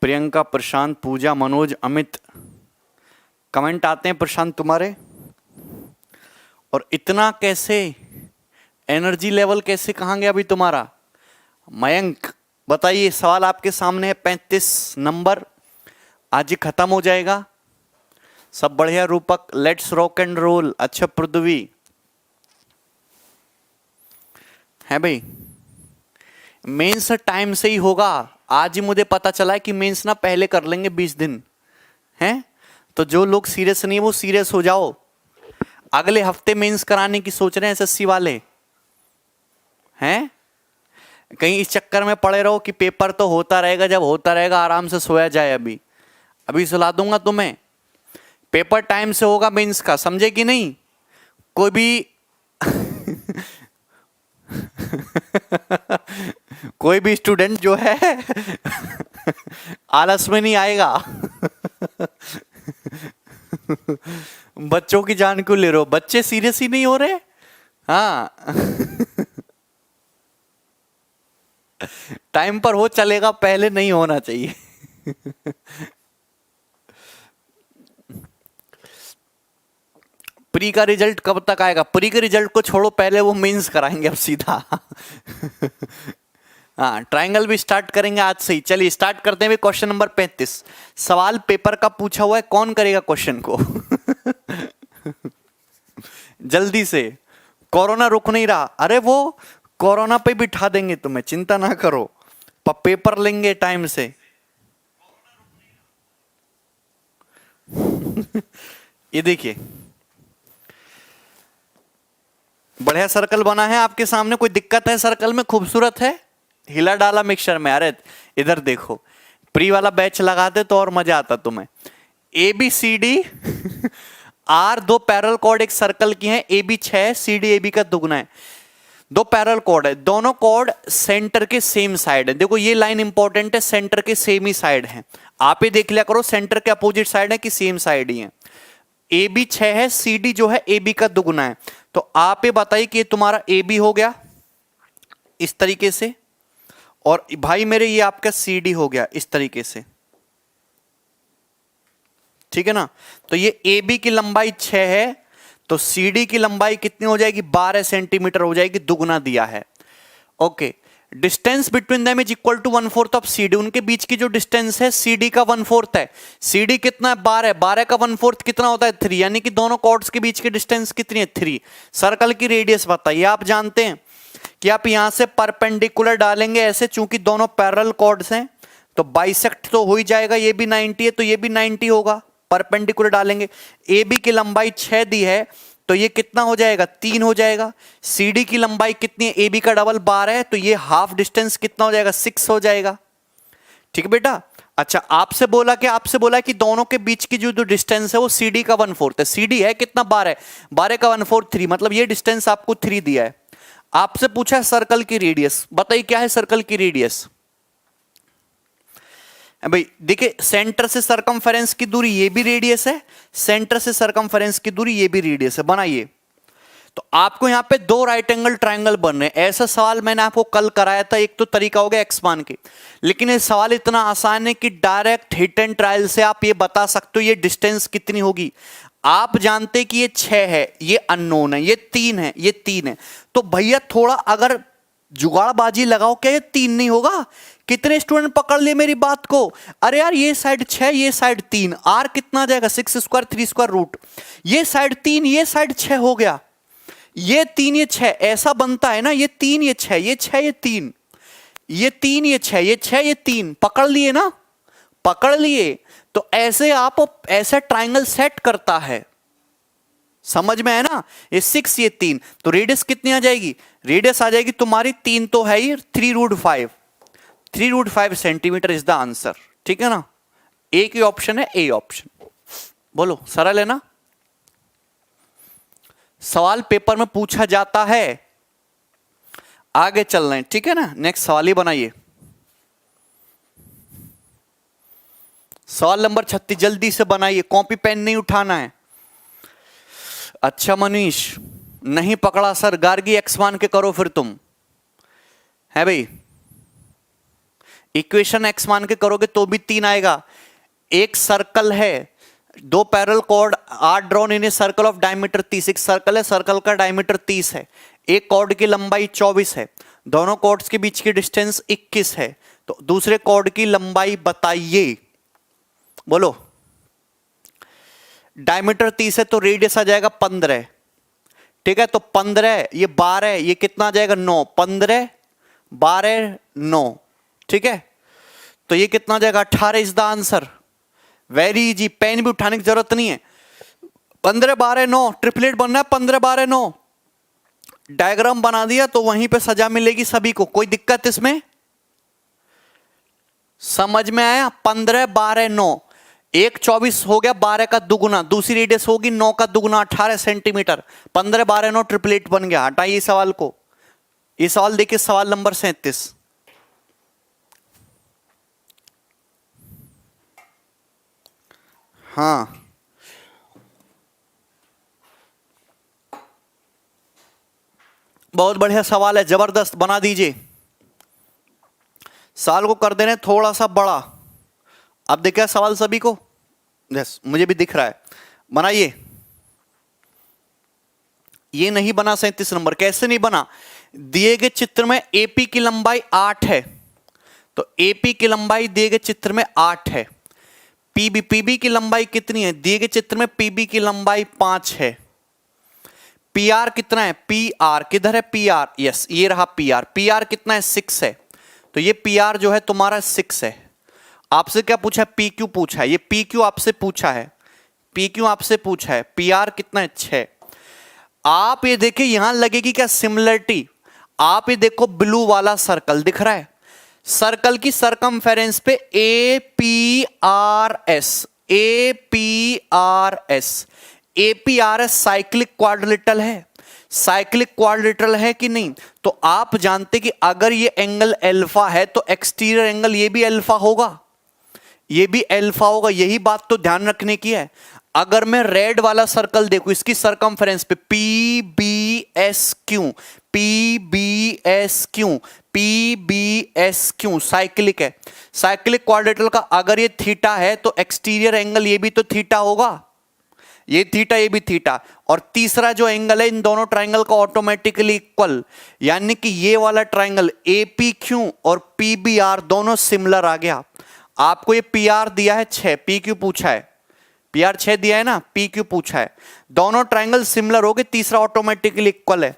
प्रियंका, प्रशांत, पूजा, Manoj, Amit, comment आते हैं प्रशांत तुम्हारे। और इतना कैसे, एनर्जी लेवल कैसे कहाँ गया अभी तुम्हारा? मयंक बताइए, सवाल आपके सामने है 35 नंबर, आज ही खत्म हो जाएगा। सब बढ़िया रूपक, लेट्स रॉक एंड रोल। अच्छा पृथ्वी है भाई, मेंस टाइम से ही होगा। आज ही मुझे पता चला है कि मेंस ना पहले कर लेंगे 20 दिन हैं। तो जो लोग सीरियस नहीं है वो सीरियस हो जाओ। अगले हफ्ते मेंस कराने की सोच रहे हैं एसएससी वाले हैं। कहीं इस चक्कर में पड़े रहो कि पेपर तो होता रहेगा, जब होता रहेगा आराम से सोया जाए। अभी अभी सुला दूंगा तुम्हें। पेपर टाइम से होगा मेंस का, समझे कि नहीं? कोई भी कोई भी स्टूडेंट जो है आलस में नहीं आएगा। बच्चों की जान क्यों ले रहे हो? बच्चे सीरियस ही नहीं हो रहे। हाँ टाइम पर हो चलेगा, पहले नहीं होना चाहिए। प्री का रिजल्ट कब तक आएगा? प्री के रिजल्ट को छोड़ो, पहले वो मेंस कराएंगे अब सीधा। हाँ, ट्रायंगल भी स्टार्ट करेंगे आज से ही। चलिए स्टार्ट करते हैं क्वेश्चन नंबर 35। सवाल पेपर का पूछा हुआ है, कौन करेगा क्वेश्चन को? जल्दी से, कोरोना रुक नहीं रहा। अरे वो कोरोना पे बिठा देंगे तुम्हें, चिंता ना करो, पेपर लेंगे टाइम से। ये देखिए बढ़िया सर्कल बना है आपके सामने। कोई दिक्कत है सर्कल में? खूबसूरत है, हिला डाला मिक्सचर में। अरे इधर देखो, प्री वाला बैच लगाते तो और मजा आता तुम्हें। A B C D are दो पैरेलल कॉर्ड एक सर्कल की हैं। A B 6, C D A B का दुगना है। दो पैरेलल कॉर्ड है, दोनों कॉर्ड सेंटर के सेम साइड है। देखो ये लाइन इंपॉर्टेंट है, सेंटर के सेम ही साइड है। आप ही देख लिया करो, सेंटर के अपोजिट साइड है कि सेम साइड ही है। ए बी 6 है, सी डी जो है ए बी का दुगना है। तो आप ये बताइए कि ये तुम्हारा ए बी हो गया इस तरीके से, और भाई मेरे ये आपका सी डी हो गया इस तरीके से, ठीक है ना? तो ये ए बी की लंबाई 6 है, तो सी डी की लंबाई कितनी हो जाएगी? 12 सेंटीमीटर हो जाएगी, दुगना दिया है। Okay, distance between them is equal to 1/4 of C D. उनके बीच की जो डिस्टेंस है सी डी का 1/4 है। सी डी कितना है? 12। 12 का 1/4 कितना होता है? 3। यानी कि दोनों कॉर्ड्स के बीच की डिस्टेंस कितनी है? 3। सर्कल की रेडियस बताइए। आप जानते हैं कि आप यहां से परपेंडिकुलर डालेंगे ऐसे, चूंकि दोनों पैरेलल कॉर्ड्स हैं तो बाइसेक्ट तो हो ही जाएगा। ये भी 90 है तो ये भी 90 होगा, परपेंडिकुलर डालेंगे। ए बी की लंबाई 6 दी है तो ये कितना हो जाएगा? 3 हो जाएगा। सी डी की लंबाई कितनी है? ए बी का डबल 12 है, तो ये हाफ डिस्टेंस कितना हो जाएगा? 6 हो जाएगा। ठीक है बेटा? अच्छा, आपसे बोला कि दोनों के बीच की जो डिस्टेंस है वो सी डी का 1/4 है। सी डी है कितना? 12। 12 का 1/4 3, मतलब ये डिस्टेंस आपको 3 दिया है। आपसे पूछा है सर्कल की रेडियस, बताइए क्या है सर्कल की रेडियस? भाई देखिए, सेंटर से सरकमफेरेंस की दूरी ये भी रेडियस है, सेंटर से सरकमफेरेंस की दूरी ये भी रेडियस है। बनाइए। तो आपको यहां पे दो राइट एंगल ट्रायंगल बन रहे हैं। ऐसा सवाल मैंने आपको कल कराया था। एक तो तरीका हो गया एक्सपांड के, लेकिन ये सवाल इतना आसान है कि डायरेक्ट हिट एंड ट्रायल से आप ये बता सकते हो ये डिस्टेंस कितनी होगी। आप जानते कि ये 6 है, ये अननोन है, ये 3 है, ये 3 है। तो भैया थोड़ा अगर जुगाड़बाजी लगाओ, क्या ये 3 नहीं होगा? कितने स्टूडेंट पकड़ लिए मेरी बात को? अरे यार ये साइड 6, ये साइड 3, आर कितना जाएगा? 6 स्क्वायर 3 स्क्वायर रूट। ये साइड 3, ये साइड 6 हो गया। ये 3, ये 6 ऐसा बनता है ना। ये 3, ये 6, ये 6, ये 3, ये 3, ये 6, ये 6, ये 3। पकड़ लिए ना? पकड़ लिए। तो ऐसे आप ऐसा ट्राइंगल सेट करता है, समझ में है ना? ये 6, ये 3, तो रेडियस कितनी आ जाएगी? रेडियस आ जाएगी तुम्हारी 3 तो है ही, 3√5। 3√5 सेंटीमीटर इज द आंसर। ठीक है ना? एक ही ऑप्शन है, ए ऑप्शन। बोलो, सरल है ना? सवाल पेपर में पूछा जाता है। आगे चल रहे हैं, ठीक है ना? नेक्स्ट सवाल ही बनाइए। सवाल नंबर 36 जल्दी से बनाइए, कॉपी पेन नहीं उठाना है। अच्छा मनीष, नहीं पकड़ा सर। गार्गी एक्सपांड के करो फिर तुम, है भाई। इक्वेशन एक्स मान के करोगे तो भी 3 आएगा। एक सर्कल है, दो parallel chord are drawn in a circle of diameter 30। एक सर्कल है, सर्कल का डायमीटर 30 है, एक कॉर्ड की लंबाई 24 है, दोनों कॉर्ड्स के बीच की डिस्टेंस 21 है, तो दूसरे कॉर्ड की लंबाई बताइए। बोलो। डायमीटर 30 है तो रेडियस आ जाएगा 15। ठीक है, तो 15, ये 12, ये कितना आ जाएगा 9। 15 12 9। ठीक है, तो ये कितना आ जाएगा 18 is the answer. Very easy, pen भी उठाने की जरूरत नहीं है। 15 12 9 ट्रिपलेट बनना है। 15 12 9 डायग्राम बना दिया तो वहीं पे सजा मिलेगी सभी को। कोई दिक्कत इसमें? समझ में आया? 15 12 9, एक 24 हो गया, 12 का दुगुना, दूसरी रेडियस होगी 9 का दुगुना 18 सेंटीमीटर। 15 12 9 ट्रिपलेट बन गया। हटाइए सवाल को। ये सवाल देखिए, सवाल नंबर 37। हाँ, बहुत बढ़िया सवाल है, जबरदस्त, बना दीजिए। सवाल को कर देने थोड़ा सा बड़ा। अब देखिए सवाल सभी को, यस मुझे भी दिख रहा है। बनाइए। ये नहीं बना 37 नंबर। कैसे नहीं बना? दिए गए चित्र में एपी की लंबाई 8 है, तो एपी की लंबाई दिए गए चित्र में 8 है। पीबी की लंबाई कितनी है? दिए गए चित्र में पीबी की लंबाई 5 है। पीआर कितना है? पीआर किधर है? पीआर, यस ये रहा पीआर। पीआर कितना है? 6 है। तो ये पीआर जो है तुम्हारा 6 है। आपसे क्या पूछा है? पीक्यू पूछा है। ये पीक्यू आपसे पूछा है, पीक्यू आपसे पूछा है। पीआर कितना है? 6। आप ये देखिए, यहां लगेगी क्या सिमिलरिटी? आप ये देखो, ब्लू वाला सर्कल दिख रहा है, सर्कल की सरकमफेरेंस पे A P R S, A P R S, A P R S cyclic quadrilateral है। साइक्लिक क्वाड्रिलेटरल है कि नहीं? तो आप जानते कि अगर ये एंगल अल्फा है तो एक्सटीरियर एंगल ये भी अल्फा होगा, ये भी अल्फा होगा। यही बात तो ध्यान रखने की है। अगर मैं रेड वाला सर्कल देखूं, इसकी सरकमफेरेंस पे P B S Q, P B S Q, P B S Q cyclic है। साइक्लिक क्वाड्रिलेटरल का अगर ये थीटा है तो एक्सटीरियर एंगल ये भी तो थीटा होगा, ये थीटा ये भी थीटा। और तीसरा जो एंगल है इन दोनों ट्राइंगल का ऑटोमेटिकली इक्वल, यानी कि ये वाला ट्राइंगल ए पी क्यू और पी बी आर दोनों सिमिलर आ गया। आपको ये पी आर दिया है 6, पी क्यू पूछा है, पी आर 6 दिया है ना, पी क्यू पूछा है। दोनों ट्राइंगल सिमिलर हो गए, तीसरा ऑटोमेटिकली इक्वल है।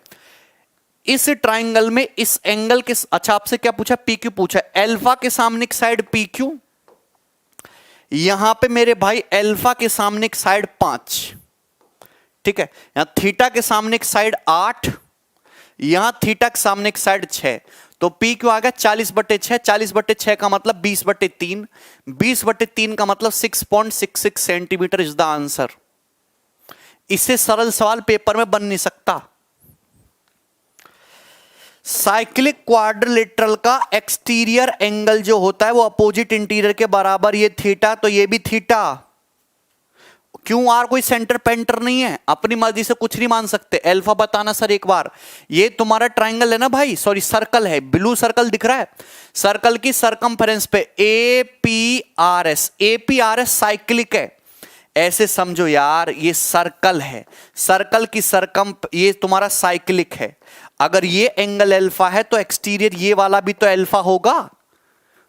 इस ट्राइंगल में इस एंगल के, अच्छा आपसे क्या पूछा? पी क्यू पूछा है। अल्फा के सामने एक साइड पी क्यू, यहां पे मेरे भाई अल्फा के सामने एक साइड 5, ठीक है। यहां थीटा के सामने एक साइड 8, यहां थीटा के सामने एक साइड 6, तो पी क्यू आ गया 40/6। 40/6 का मतलब 20/3, 20/3 का मतलब 6.66 सेंटीमीटर इज द आंसर। इससे सरल सवाल पेपर में बन नहीं सकता। साइक्लिक क्वाड्रिलेटरल का एक्सटीरियर एंगल जो होता है वो अपोजिट इंटीरियर के बराबर, ये थीटा तो ये भी थीटा। क्यों? आर कोई सेंटर पेंटर नहीं है, अपनी मर्जी से कुछ नहीं मान सकते। अल्फा बताना सर एक बार। ये तुम्हारा ट्राइंगल है ना भाई, सॉरी सर्कल है, ब्लू सर्कल दिख रहा है, सर्कल की सरकमफेरेंस पे A P R S, A P R S cyclic है। ऐसे समझो यार, ये सर्कल है, सर्कल की सरकम, ये तुम्हारा साइक्लिक है। अगर ये एंगल अल्फा है तो एक्सटीरियर ये वाला भी तो अल्फा होगा।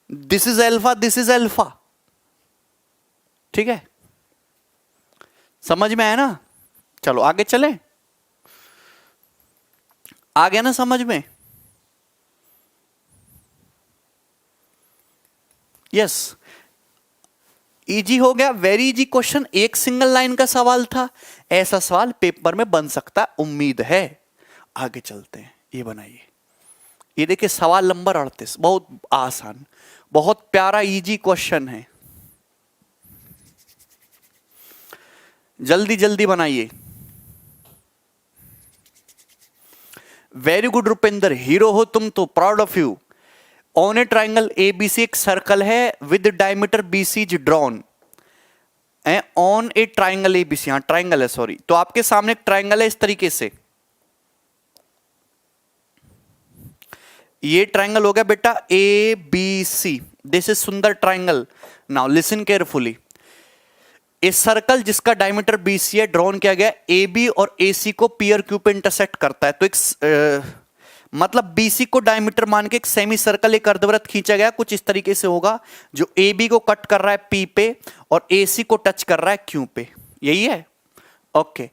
This is alpha, this is alpha, ठीक है। समझ में आया ना? चलो आगे चलें। आ गया ना समझ में? यस, इजी हो गया, वेरी इजी क्वेश्चन। एक सिंगल लाइन का सवाल था, ऐसा सवाल पेपर में बन सकता, उम्मीद है। आगे चलते हैं, ये बनाइए। ये देखिए सवाल नंबर 38, बहुत आसान, बहुत प्यारा इजी क्वेश्चन है। जल्दी जल्दी बनाइए। वेरी गुड रुपेंद्र, हीरो हो तुम तो, proud of you. On A triangle ABC, एक सर्कल है with diameter BC is drawn on A triangle ABC, यहां ट्राइंगल है सॉरी, तो आपके सामने एक ट्राइंगल है इस तरीके से। ये ट्राइंगल हो गया बेटा A B C, this is सुंदर ट्राइंगल। नाउ लिसन केयरफुली, इस सर्कल जिसका डायमीटर BC है ड्रॉन किया गया, AB और AC को पीयर क्यू पे इंटरसेक्ट करता है। तो एक मतलब BC को डायमीटर मान के एक सेमी सर्कल, एक अर्धवृत्त खींचा गया, कुछ इस तरीके से होगा, जो AB को कट कर रहा है P पे और AC को टच कर रहा है Q पे, यही है। ओके,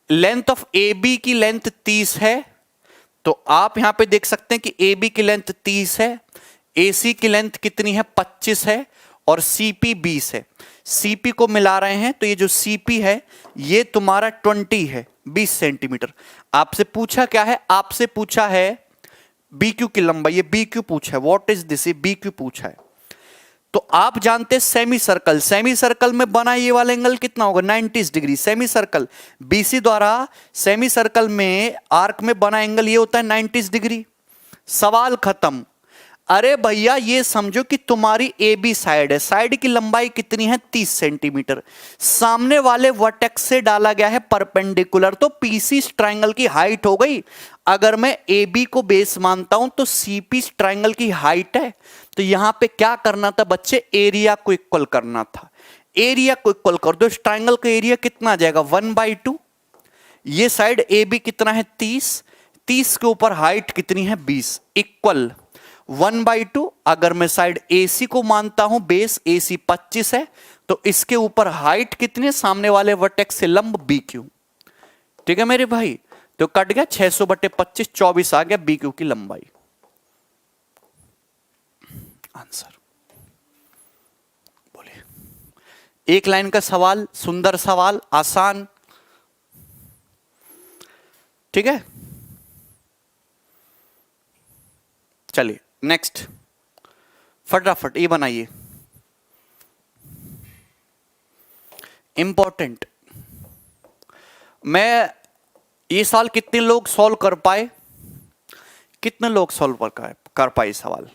लेंथ ऑफ AB की लेंथ 30 है, तो आप यहां पे देख सकते हैं कि AB की लेंथ 30 है, AC की लेंथ कितनी है 25 है और CP 20 है। CP को मिला रहे हैं तो ये जो CP है ये तुम्हारा 20 है, 20 सेंटीमीटर। आपसे पूछा क्या है, आपसे पूछा है BQ की लंबाई, ये BQ पूछा है, व्हाट इज दिस, ये BQ पूछा है। तो आप जानते हैं सेमी सर्कल, सेमी सर्कल में बना ये वाला एंगल कितना होगा 90 डिग्री। सेमी सर्कल BC द्वारा सेमी सर्कल में आर्क में बना एंगल ये होता है 90 डिग्री। सवाल खत्म। अरे भैया ये समझो कि तुम्हारी AB साइड है, साइड की लंबाई कितनी है 30 सेंटीमीटर, सामने वाले वर्टेक्स से डाला गया है परपेंडिकुलर, तो PC ट्रायंगल की हाइट हो गई। अगर मैं AB को बेस मानता हूं तो CP ट्रायंगल की हाइट है। तो यहां पे क्या करना था बच्चे, एरिया को इक्वल करना था। एरिया को इक्वल कर दो, इस ट्रायंगल का एरिया कितना आ जाएगा 1/2। ये साइड AB कितना है 30, 30 के ऊपर हाइट कितनी है 20, इक्वल 1/2। अगर मैं साइड AC को मानता हूं बेस, AC 25 है, तो इसके ऊपर हाइट कितनी है सामने वाले वर्टेक्स से लंब BQ। ठीक है मेरे भाई, तो कट गया 600/25, 24 आ गया BQ की लंबाई। आंसर बोलिए। एक लाइन का सवाल, सुंदर सवाल, आसान, ठीक है। चलिए नेक्स्ट, फटाफट ये बनाइए, इंपॉर्टेंट। मैं ये सवाल कितने लोग सॉल्व कर पाए, कितने लोग सॉल्व कर पाए सवाल?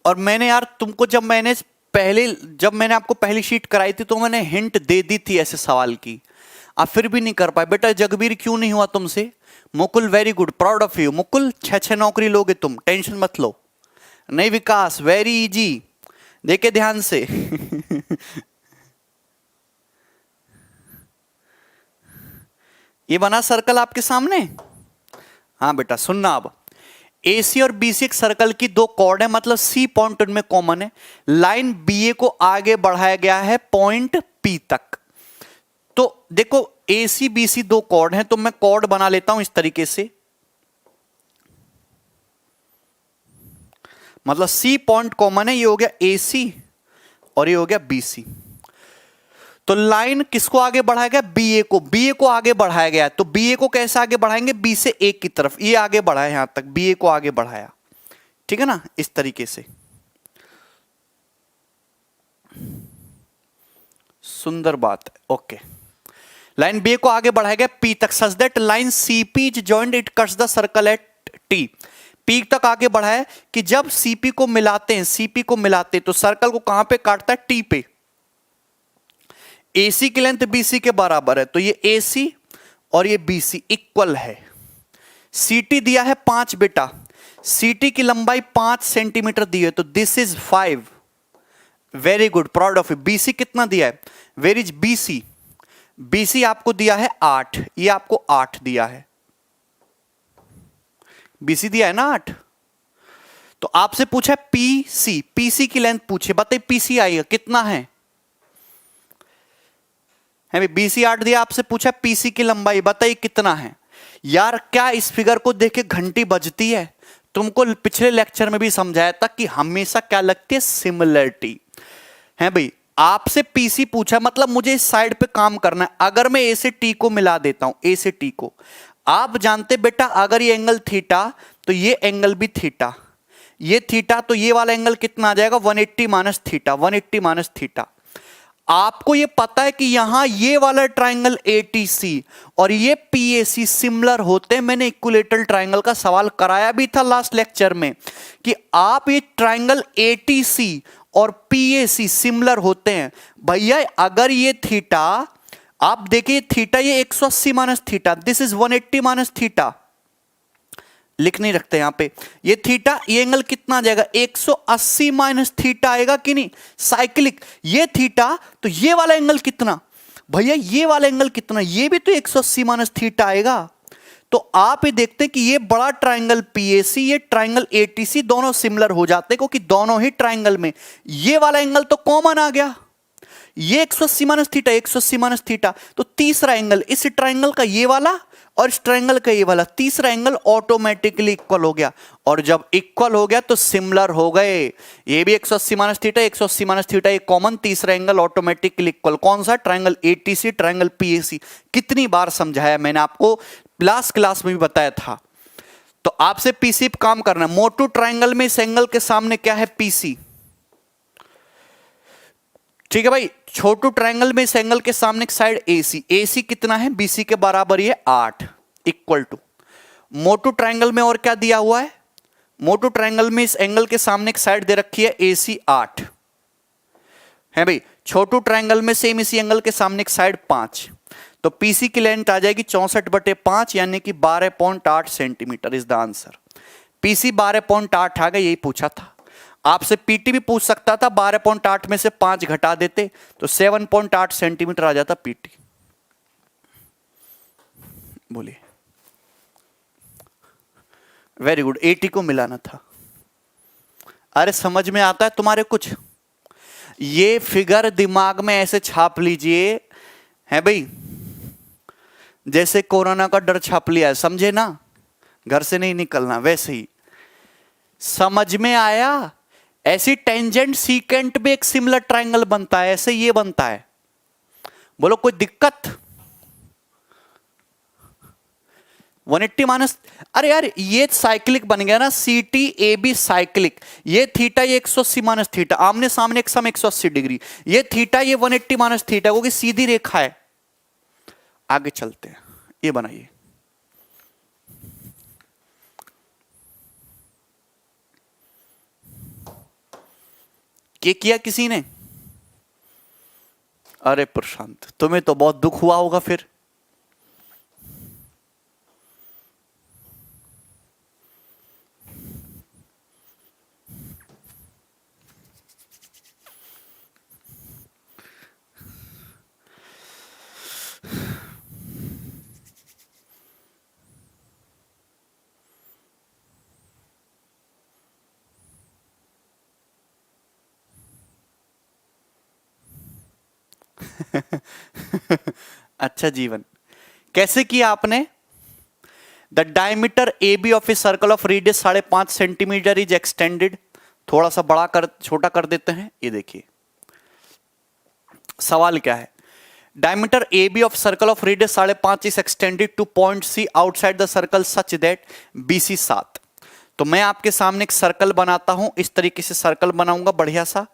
और मैंने यार तुमको जब मैंने आपको पहली शीट कराई थी तो मैंने हिंट दे दी थी ऐसे सवाल की, आप फिर भी नहीं कर पाए। बेटा जगबीर क्यों नहीं हुआ तुमसे? Mukul very good, proud of you. Mukul 6 नौकरी लोगे तुम, टेंशन मत लो। नहीं विकास, वेरी इजी, देखे ध्यान से। ये बना सर्कल आपके सामने। हाँ बेटा सुनना, अब AC और BC एक सर्कल की दो कॉर्ड है, मतलब C पॉइंट उनमें कॉमन है। लाइन BA को आगे बढ़ाया गया है पॉइंट P तक। तो देखो AC BC दो कॉर्ड हैं, तो मैं कॉर्ड बना लेता हूं इस तरीके से, मतलब C पॉइंट कॉमन है, ये हो गया AC और ये हो गया BC। तो लाइन किसको आगे बढ़ाया गया, BA को आगे बढ़ाया गया। तो BA को कैसे आगे बढ़ाएंगे, B से A की तरफ, ये आगे बढ़ाया यहां तक, BA को आगे बढ़ाया, ठीक है ना, इस तरीके से। सुंदर बात है, ओके। लाइन BA को आगे बढ़ाया गया P तक, such that line CP is joined, it cuts the circle eight T। P तक आगे बढ़ाया कि जब CP को मिलाते हैं, CP को मिलाते हैं तो सर्कल को कहां पे काटता है, T पे। AC की लेंथ BC के बराबर है, तो ये AC और ये BC इक्वल है। CT दिया है 5 बेटा, CT की लंबाई 5 सेंटीमीटर दी है, तो this is 5, very good, proud of you. BC कितना दिया है, वेर इज BC? BC आपको दिया है 8, ये आपको 8 दिया है, BC दिया है ना 8। तो आपसे पूछा है PC की लेंथ पूछे, बताइए PC आएगा कितना है BC 8 दिया, आपसे पूछा PC की लंबाई बताइए कितना है। यार क्या इस फिगर को देख के घंटी बजती है? तुमको पिछले लेक्चर में भी समझाया था कि हमेशा क्या लगती है, सिमिलरिटी है भाई। आपसे PC पूछा, मतलब मुझे इस साइड पे काम करना है। अगर मैं A से T को मिला देता हूं, A से T को, आप जानते बेटा अगर ये एंगल थीटा तो ये एंगल भी थीटा, ये थीटा, तो ये वाला एंगल कितना आ जाएगा 180 माइनस थीटा, 180 माइनस थीटा। आपको ये पता है कि यहां ये वाला ट्राइंगल ATC और ये PAC सिमिलर होते हैं। मैंने इक्विलेटरल ट्राइंगल का सवाल कराया भी था लास्ट लेक्चर में कि आप ये ट्राइंगल ATC और PAC सिमिलर होते हैं। भैया अगर ये थीटा, आप देखिए थीटा ये 180 minus theta, this is 180 minus theta, लिख नहीं रखते यहां पे, ये थीटा, ये एंगल कितना आ जाएगा 180 माइनस थीटा आएगा कि नहीं, साइक्लिक। ये थीटा तो ये वाला एंगल कितना, भैया ये वाला एंगल कितना, ये भी तो 180 माइनस थीटा आएगा। तो आप ये देखते हैं कि ये बड़ा ट्राइंगल PAC, ये ट्राइंगल ATC दोनों सिमिलर हो जाते हैं क्योंकि दोनों ही ट्राइंगल में ये वाला एंगल तो कॉमन आ गया, ये 180 माइनस थीटा, 180 माइनस थीटा, तो तीसरा एंगल इस ट्राइंगल का ये वाला और इस ट्राइंगल का ये वाला, तीसरा एंगल ऑटोमेटिकली इक्वल हो गया। और जब इक्वल हो गया तो सिमिलर हो गए, ये भी 180 माइनस थीटा, 180 माइनस थीटा, ये कॉमन, तीसरा एंगल ऑटोमेटिकली इक्वल। कौन सा, ट्राइंगल ATC, ट्राइंगल PAC। कितनी बार समझाया मैंने आपको, लास्ट क्लास में भी बताया था। तो आपसे PC पे काम करना है। मोटू ट्राइंगल में इस एंगल के सामने क्या है, PC, ठीक है भाई। छोटू ट्राइंगल में इस एंगल के सामने एक साइड AC कितना है, BC के बराबर ही है 8, इक्वल टू। मोटू ट्राइंगल में और क्या दिया हुआ है, मोटू ट्राइंगल में इस एंगल के सामने एक साइड दे रखी है AC 8 है भाई। छोटू ट्राइंगल में सेम इसी एंगल के सामने एक साइड 5, तो PC की लेंथ आ जाएगी 64/5 यानी कि 12.8 centimetre is the answer. PC 12.8 आ गया, यही पूछा था आपसे। PT भी पूछ सकता था, 12.8 में से 5 घटा देते तो 7.8 सेंटीमीटर आ जाता PT। बोलिए, वेरी गुड, 80 को मिलाना था। अरे समझ में आता है तुम्हारे कुछ, ये फिगर दिमाग में ऐसे छाप लीजिए है भाई, जैसे कोरोना का डर छाप लिया है, समझे ना, घर से नहीं निकलना, वैसे ही। समझ में आया, ऐसी टेंजेंट सीकेंट भी एक सिमिलर ट्राइंगल बनता है, ऐसे ये बनता है। बोलो कोई दिक्कत, 180 माइनस, अरे यार ये साइक्लिक बन गया ना, CTAB साइक्लिक, ये थीटा ये 180 माइनस थीटा, आमने सामने एक सम 180 डिग्री, ये थीटा ये 180 माइनस थीटा, क्योंकि सीधी रेखा है। आगे चलते हैं, ये बनाइए, ये किया किसी ने, अरे प्रशांत तुम्हें तो बहुत दुख हुआ होगा फिर। अच्छा जीवन, कैसे किया आपने, the diameter AB of A circle of radius 5.5 centimetre is extended, थोड़ा सा बड़ा कर छोटा कर देते हैं। ये देखिए सवाल क्या है, diameter AB of circle of radius 5.5 is extended two point C outside the circle such that BC 7। तो मैं आपके सामने एक सर्कल बनाता हूं, इस तरीके से सर्कल बनाऊंगा बढ़िया सा,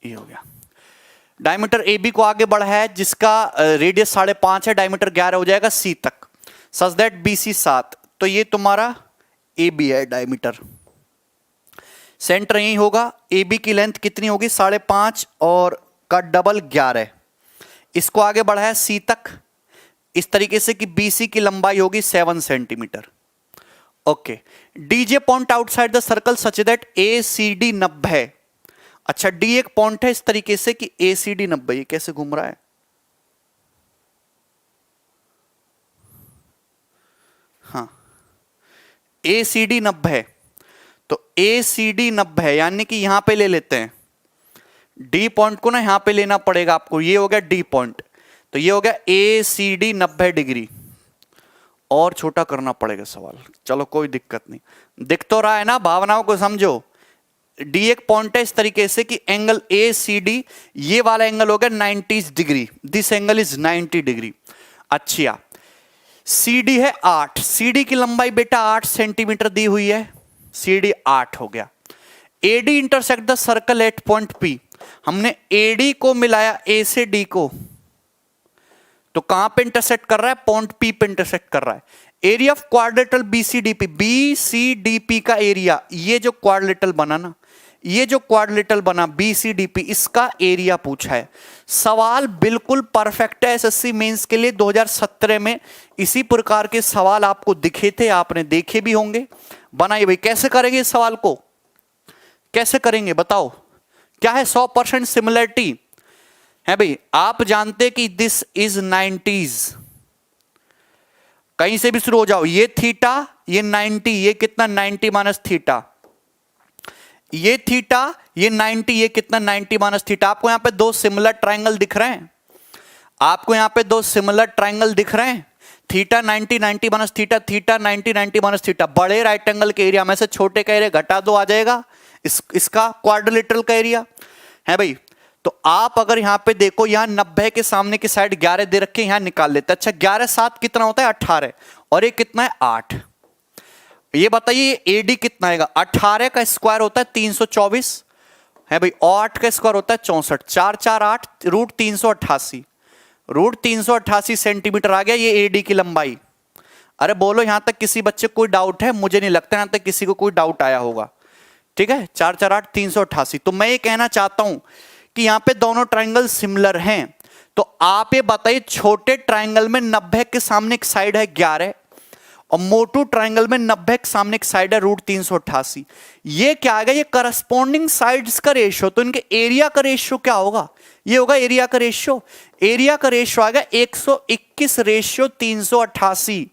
ये हो गया। डायमीटर AB को आगे बढ़ाया है, जिसका रेडियस 5.5 है, डायमीटर 11 हो जाएगा C तक, सच दैट BC 7। तो ये तुम्हारा AB है डायमीटर, सेंटर यही होगा। AB की लेंथ कितनी होगी 5.5 और का डबल 11, इसको आगे बढ़ाया C तक इस तरीके से कि BC की लंबाई होगी 7 centimetre. Okay, DJ point outside the circle such that ACD 90 है। अच्छा, D एक पॉइंट है इस तरीके से कि ACD 90, ये कैसे घूम रहा है, हाँ ACD 90 है, तो ACD 90 है यानी कि यहां पे ले लेते हैं D पॉइंट को ना, यहां पे लेना पड़ेगा आपको, ये हो गया D पॉइंट, तो ये हो गया ACD 90 डिग्री, और छोटा करना पड़ेगा सवाल, चलो कोई दिक्कत नहीं, दिख तो रहा है ना, भावनाओं को समझो। D एक पॉइंट है इस तरीके से कि एंगल ACD, ये वाला एंगल हो गया 90 degree, this angle is 90 degree. अच्छा, CD है 8, CD की लंबाई बेटा 8 सेंटीमीटर दी हुई है, CD 8 हो गया। AD intersect the circle eight point P, हमने AD को मिलाया A से D को, तो कहां पे इंटरसेक्ट कर रहा है? पॉइंट P पे इंटरसेक्ट कर रहा है। Area of quadrilateral BCDP, BCDP का एरिया, ये जो क्वाड्रिलेटरल बना ना, ये जो क्वाड्रिलेटरल बना BCDP, इसका एरिया पूछा है। सवाल बिल्कुल परफेक्ट है एसएससी मेंस के लिए। 2017 में इसी प्रकार के सवाल आपको दिखे थे, आपने देखे भी होंगे। बनाइए भाई, कैसे करेंगे इस सवाल को, कैसे करेंगे बताओ? क्या है? 100% सिमिलरिटी है भाई। आप जानते कि दिस इज 90s, कहीं से भी शुरू हो जाओ, ये थीटा, ये 90, ये कितना 90 माइनस थीटा, ये थीटा, ये 90, ये कितना 90 माइनस थीटा। आपको यहां पे दो सिमिलर ट्रायंगल दिख रहे हैं, आपको यहां पे दो सिमिलर ट्रायंगल दिख रहे हैं, theta 90 90 minus theta, theta 90 90 minus theta. बड़े राइट एंगल के एरिया में से छोटे का एरिया घटा दो, आ जाएगा इसका क्वाड्रिलेटरल का एरिया है भाई। तो आप अगर यहां पे देखो, यहां 90 के सामने की साइड 11 दे रखे, यहां निकाल लेते। अच्छा 11 7 कितना होता है? 18, और ये कितना है? 8। ये बताइए एडी कितना आएगा? 18 का स्क्वायर होता है 324 है भाई, और 8 का स्क्वायर होता है 64, 4 4 8 रूट 388, रूट 388 सेंटीमीटर आ गया ये एडी की लंबाई। अरे बोलो यहां तक किसी बच्चे को कोई डाउट है? मुझे नहीं लगता यहां तक किसी को कोई डाउट आया होगा। ठीक है, 4 4 8 388। तो मैं ये कहना चाहता हूं कि यहां पे दोनों ट्रायंगल सिमिलर हैं। तो आप ये बताइए, छोटे ट्रायंगल में 90 के सामने एक साइड है 11, और मोटू ट्रायंगल में 90 के सामने एक साइड है रूट 388। ये क्या आ गया? ये करस्पॉन्डिंग साइड्स का रेशियो। तो इनके एरिया का रेशियो क्या होगा? ये होगा एरिया का रेशियो। एरिया का रेशियो आ गया 121 रेशियो 388,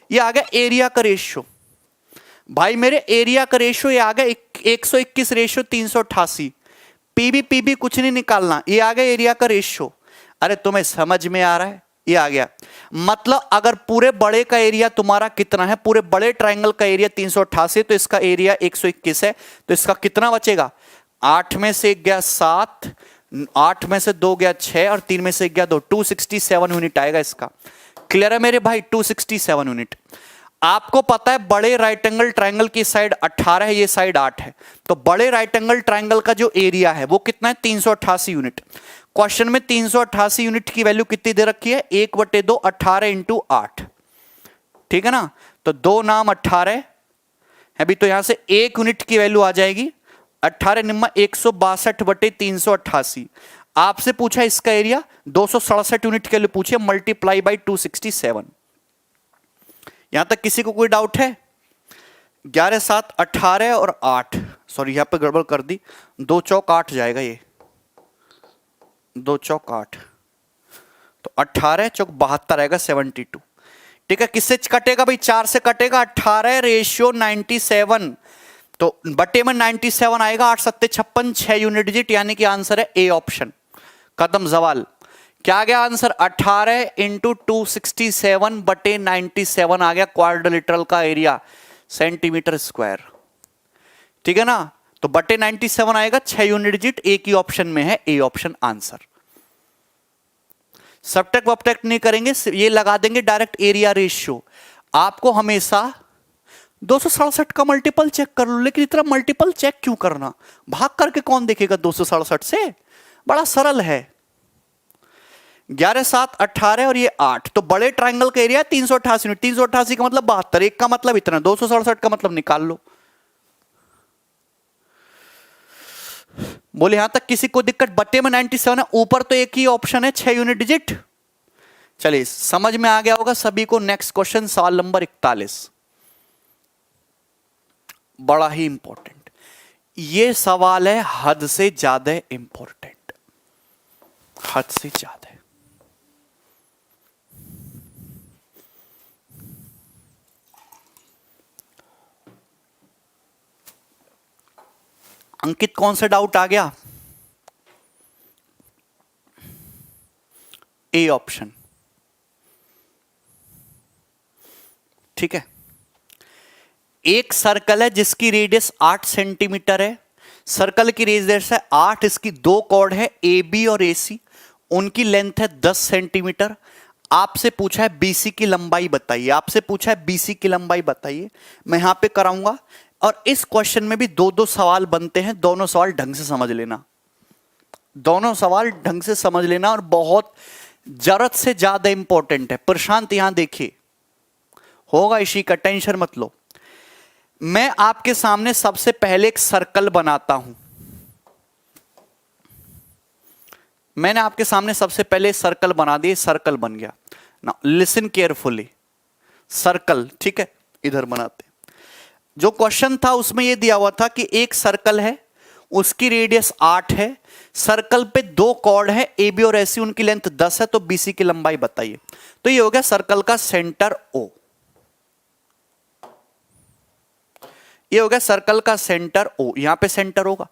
ये आ गया एरिया का रेशियो। भाई मेरे एरिया का रेशियो ये आ गया 121 रेशियो 388। पीबी कुछ नहीं निकालना, ये आ गया एरिया का रेशियो। अरे तुम्हें समझ में आ रहा है? ये आ गया। मतलब अगर पूरे बड़े का एरिया तुम्हारा कितना है, पूरे बड़े ट्रायंगल का एरिया 388, तो इसका एरिया 121 है, तो इसका कितना बचेगा? 8 में से 1 गया 7, 8 में से 2 गया 6, और 3 में से 1 गया 2, 267 यूनिट आएगा इसका। क्लियर है मेरे भाई? 267 यूनिट। आपको पता है बड़े राइट एंगल ट्रायंगल की साइड 18 है, ये साइड 8 है, तो बड़े राइट एंगल ट्रायंगल का जो एरिया है वो कितना है? 388 यूनिट। क्वेश्चन में 388 यूनिट की वैल्यू कितनी दे रखी है? 1/2, 18 इंटू 8। ठीक है ना? तो 2 नाम 18 है अभी, तो यहां से 1 यूनिट की वैल्यू आ जाएगी 18 निम्मा 162/388। आपसे पूछा इसका एरिया 267 यूनिट के लिए पूछे, मल्टीप्लाई बाई 267। यहां तक किसी को कोई डाउट है? 11 7 18 और 8, सॉरी यहां पे गड़बड़ कर दी, 2 चौक 8 जाएगा, ये 2 चौक 8, तो 18 चौक 72 आएगा 72। ठीक है, किससे कटेगा भाई? 4 से कटेगा। 18 रेशियो 97, तो बटे में 97 आएगा, 8 7 56, 6 यूनिट डिजिट, यानी कि आंसर है ए ऑप्शन। खत्म सवाल। क्या आ गया आंसर? 18 इंटू 267 बटे 97 आ गया क्वाड्रिलेटरल का एरिया सेंटीमीटर स्क्वायर। ठीक है ना? तो बटे 97 आएगा, 6 यूनिट डिजिट, एक ही ऑप्शन में है, ए ऑप्शन आंसर। सब्ट्रैक्ट वब्ट्रैक्ट नहीं करेंगे, ये लगा देंगे डायरेक्ट एरिया रेशियो। आपको हमेशा 267 का मल्टीपल चेक कर लो, लेकिन इतना मल्टीपल चेक क्यों करना? भाग करके कौन देखेगा 267 से? बड़ा सरल है। 11 7 18 और ये 8, तो बड़े ट्रायंगल का एरिया 388 यूनिट। 388 का मतलब 72, एक का मतलब इतना, 267 का मतलब निकाल लो। बोले यहां तक किसी को दिक्कत? बटे में 97 है, ऊपर तो एक ही ऑप्शन है 6 यूनिट डिजिट। चलिए समझ में आ गया होगा सभी को। नेक्स्ट क्वेश्चन सवाल नंबर 41, बड़ा ही इंपॉर्टेंट। ये सवाल है हद से ज्यादा इंपॉर्टेंट, हद से ज्यादा। अंकित कौन सा डाउट आ गया? A option. ठीक है, एक सर्कल है जिसकी रेडियस 8 सेंटीमीटर है। सर्कल की रेडियस है 8, इसकी दो कॉर्ड है ए बी और ए सी, उनकी लेंथ है 10 सेंटीमीटर। आपसे पूछा है बीसी की लंबाई बताइए, आपसे पूछा है बीसी की लंबाई बताइए, मैं यहां पे कराऊंगा। और इस क्वेश्चन में भी दो दो सवाल बनते हैं, दोनों सवाल ढंग से समझ लेना, दोनों सवाल ढंग से समझ लेना, और बहुत जरूरत से ज्यादा इंपॉर्टेंट है। प्रशांत यहां देखिए, होगा इसी का, टेंशन मत लो। मैं आपके सामने सबसे पहले एक सर्कल बनाता हूं, मैंने आपके सामने सबसे पहले सर्कल बना दिया, सर्कल बन गया ना। लिसन केयरफुली, सर्कल, ठीक है, इधर बनाते। जो क्वेश्चन था उसमें यह दिया हुआ था कि एक सर्कल है, उसकी रेडियस 8 है, सर्कल पे दो कॉर्ड है ए बी और एसी, उनकी लेंथ 10 है, तो बीसी की लंबाई बताइए। तो ये हो गया सर्कल का सेंटर ओ, ये हो गया सर्कल का सेंटर ओ, यहां पे सेंटर होगा।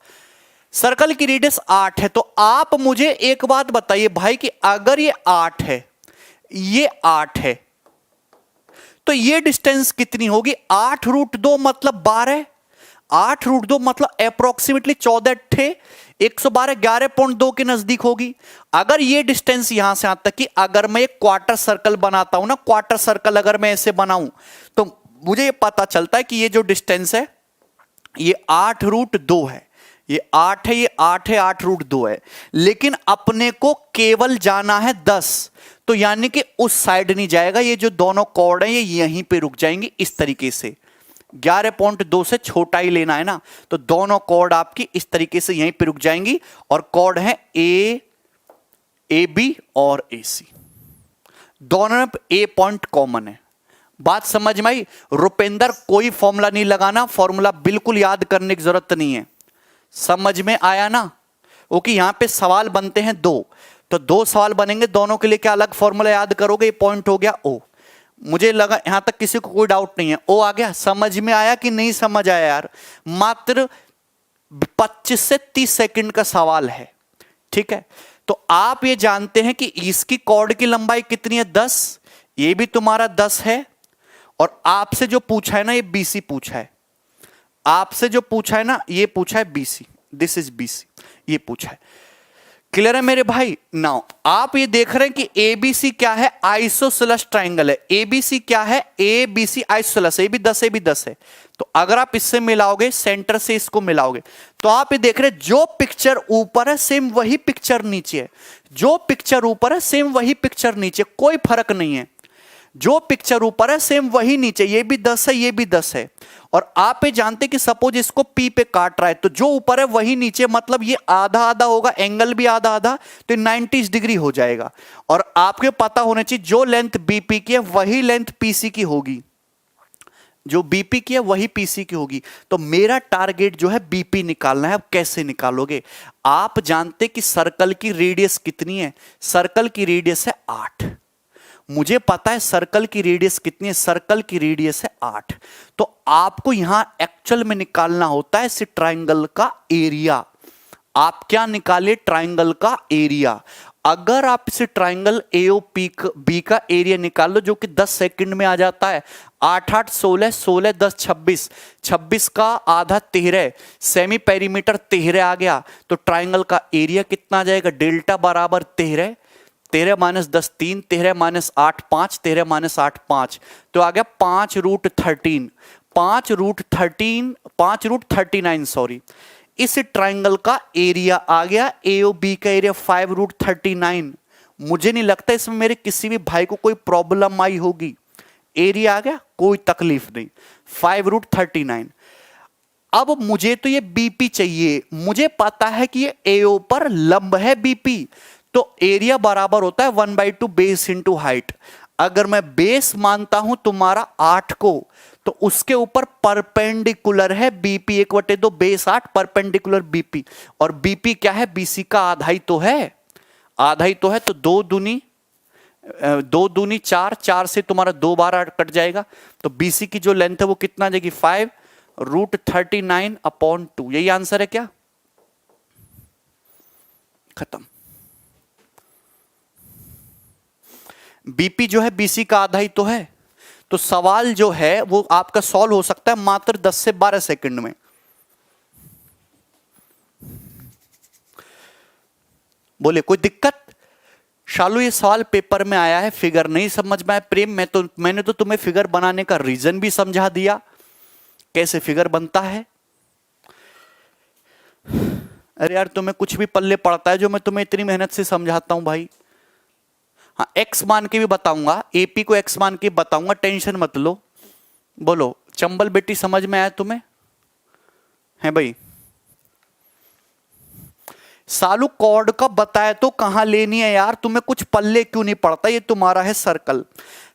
सर्कल की रेडियस 8 है, तो आप मुझे एक बात बताइए भाई कि अगर ये 8 है, ये 8 है, तो ये डिस्टेंस कितनी होगी? 8√2 मतलब 12, 8√2 मतलब अप्रोक्सीमेटली 14 थे 112, 11.2 के नजदीक होगी। अगर ये डिस्टेंस यहां से यहां तक कि अगर मैं एक क्वार्टर सर्कल बनाता हूं ना, क्वार्टर सर्कल अगर मैं ऐसे बनाऊं, तो मुझे ये पता चलता है कि ये जो डिस्टेंस है ये 8√2 है, ये 8 है, ये 8 है, 8√2 है। लेकिन अपने को केवल जाना है 10, तो यानी कि उस साइड नहीं जाएगा, ये जो दोनों कॉर्ड हैं ये यहीं पे रुक जाएंगे इस तरीके से। 11.2 से छोटा ही लेना है ना, तो दोनों कॉर्ड आपकी इस तरीके से यहीं पे रुक जाएंगी, और कॉर्ड है ए बी और ए सी, दोनों में ए पॉइंट कॉमन है। बात समझ में आई? रुपेंद्र कोई फॉर्मूला नहीं लगाना, फॉर्मूला बिल्कुल याद करने की जरूरत नहीं है, समझ में आया ना? ओके, यहां पे सवाल बनते हैं दो, तो दो सवाल बनेंगे, दोनों के लिए क्या अलग फॉर्मूला याद करोगे? ये पॉइंट हो गया ओ। मुझे लगा यहां तक किसी को कोई डाउट नहीं है, ओ आ गया, समझ में आया कि नहीं समझ आया यार? मात्र 25 से 30 सेकंड का सवाल है, ठीक है। तो आप ये जानते हैं कि इसकी कॉर्ड की लंबाई कितनी है? 10, ये भी तुम्हारा 10 है, और आपसे जो पूछा है ना ये बीसी पूछा है, आपसे जो पूछा है ना ये पूछा है बीसी, दिस इज बीसी, ये पूछा है। क्लियर है मेरे भाई? नाउ आप ये देख रहे हैं कि एबीसी क्या है? आइसोसेलेस ट्राइंगल है। एबीसी क्या है? एबीसी आइसोसेलेस, ए भी 10 है। तो अगर आप इससे मिलाओगे, सेंटर से इसको मिलाओगे, तो आप ये देख रहे हैं जो पिक्चर ऊपर है सेम वही पिक्चर नीचे है, जो पिक्चर ऊपर है सेम वही पिक्चर नीचे, कोई फर्क नहीं है। जो पिक्चर ऊपर है सेम वही नीचे, ये भी 10 है, ये भी 10 है। और आप ये जानते कि सपोज इसको पी पे काट रहा है, तो जो ऊपर है वही नीचे, मतलब ये आधा आधा होगा, एंगल भी आधा आधा, तो 90 डिग्री हो जाएगा। और आपके पता होना चाहिए जो लेंथ बीपी की है वही लेंथ पीसी की होगी, जो बीपी की है वही पीसी की होगी। तो मेरा टारगेट जो है बीपी निकालना है। अब कैसे निकालोगे? आप जानते कि सर्कल की रेडियस कितनी है? सर्कल की रेडियस है 8, मुझे पता है सर्कल की रेडियस कितनी है, सर्कल की रेडियस है 8। तो आपको यहां एक्चुअल में निकालना होता है इस ट्राइंगल का एरिया। आप क्या निकाले? ट्राइंगल का एरिया। अगर आप इसे ट्राइंगल एओपी बी का एरिया निकाल लो, जो कि 10 सेकंड में आ जाता है, 8 8 16 16 10 26, 26 का आधा 13, सेमी पेरीमीटर 13 आ गया, तो ट्राइंगल का एरिया कितना आ जाएगा? डेल्टा बराबर 13, 13 माइनस 10 3, 13 माइनस 8 5, 13 माइनस 8 5, तो आ गया 5√13, 5√39 सॉरी। इस ट्राइंगल का एरिया आ गया, एओबी का एरिया 5√39। मुझे नहीं लगता इसमें मेरे किसी भी भाई को कोई प्रॉब्लम आई होगी। एरिया आ गया, कोई तकलीफ नहीं, 5√39। अब मुझे तो ये बीपी चाहिए, मुझे पता है कि ये एओ पर लंब है बीपी, तो एरिया बराबर होता है 1/2 बेस इंटू हाइट। अगर मैं बेस मानता हूं तुम्हारा 8 को, तो उसके ऊपर परपेंडिकुलर है बीपी 1/2 बेस 8 परपेंडिकुलर बीपी, और बीपी क्या है? बीसी का आधा ही तो है, आधा ही तो है। तो 2 दूनी 4, 4 से तुम्हारा 2 बार कट जाएगा, तो बीसी की जो लेंथ है वो कितना आ जाएगी? 5√39/2। यही आंसर है क्या? खत्म। बीपी जो है बीसी का आधा ही तो है, तो सवाल जो है वो आपका सॉल्व हो सकता है मात्र 10 से 12 सेकंड में। बोले कोई दिक्कत? शालू ये सवाल पेपर में आया है, फिगर नहीं समझ में आया। प्रेम मैंने तो तुम्हें फिगर बनाने का रीजन भी समझा दिया, कैसे फिगर बनता है। अरे यार तुम्हें कुछ भी पल्ले पड़ता है जो मैं तुम्हें इतनी मेहनत से समझाता हूं भाई। हाँ एक्स मान के भी बताऊंगा, एपी को एक्स मान के बताऊंगा, टेंशन मत लो। बोलो चंबल बेटी समझ में आया तुम्हें? है भाई। सालू कॉर्ड का बताए तो कहां लेनी है यार, तुम्हें कुछ पल्ले क्यों नहीं पड़ता। ये तुम्हारा है सर्कल,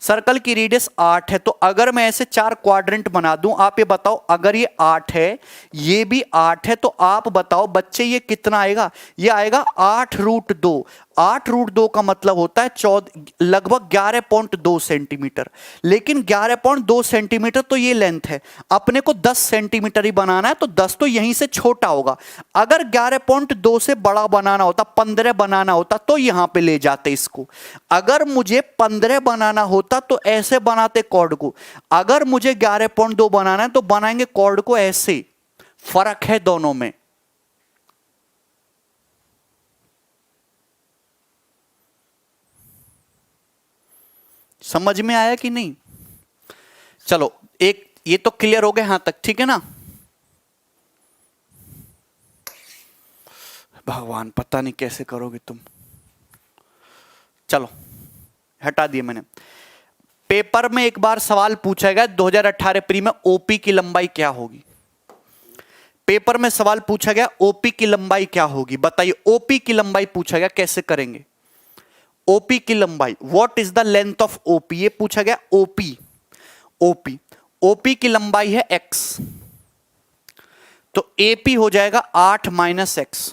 सर्कल की रेडियस 8 है। तो अगर मैं ऐसे 4 क्वाड्रेंट बना दूं, आप ये बताओ अगर ये 8 है ये भी 8 है, तो आप बताओ बच्चे ये कितना आएगा? ये आएगा 8√2। 8√2 का मतलब होता है 14, लगभग 11.2 सेंटीमीटर। लेकिन 11.2 सेंटीमीटर तो ये लेंथ है, अपने को 10 सेंटीमीटर ही बनाना है, तो 10 तो यहीं से छोटा होगा। अगर 11.2 से बड़ा बनाना होता, 15 बनाना होता, तो यहां पे ले जाते इसको। अगर मुझे 15 बनाना होता तो ऐसे बनाते कॉर्ड को। अगर मुझे 11.2 बनाना है तो बनाएंगे कॉर्ड को ऐसे। फर्क है दोनों में। समझ में आया कि नहीं? चलो एक ये तो क्लियर हो गया यहां तक, ठीक है ना? भगवान पता नहीं कैसे करोगे तुम। चलो हटा दिए मैंने। पेपर में एक बार सवाल पूछा गया 2018 प्री में, ओपी की लंबाई क्या होगी। पेपर में सवाल पूछा गया ओपी की लंबाई क्या होगी, बताइए। ओपी की लंबाई पूछा गया, कैसे करेंगे? ओपी की लंबाई, what is the length of OP, ये पूछा गया। ओपी ओपी ओपी की लंबाई है एक्स, तो एपी हो जाएगा 8 माइनस एक्स।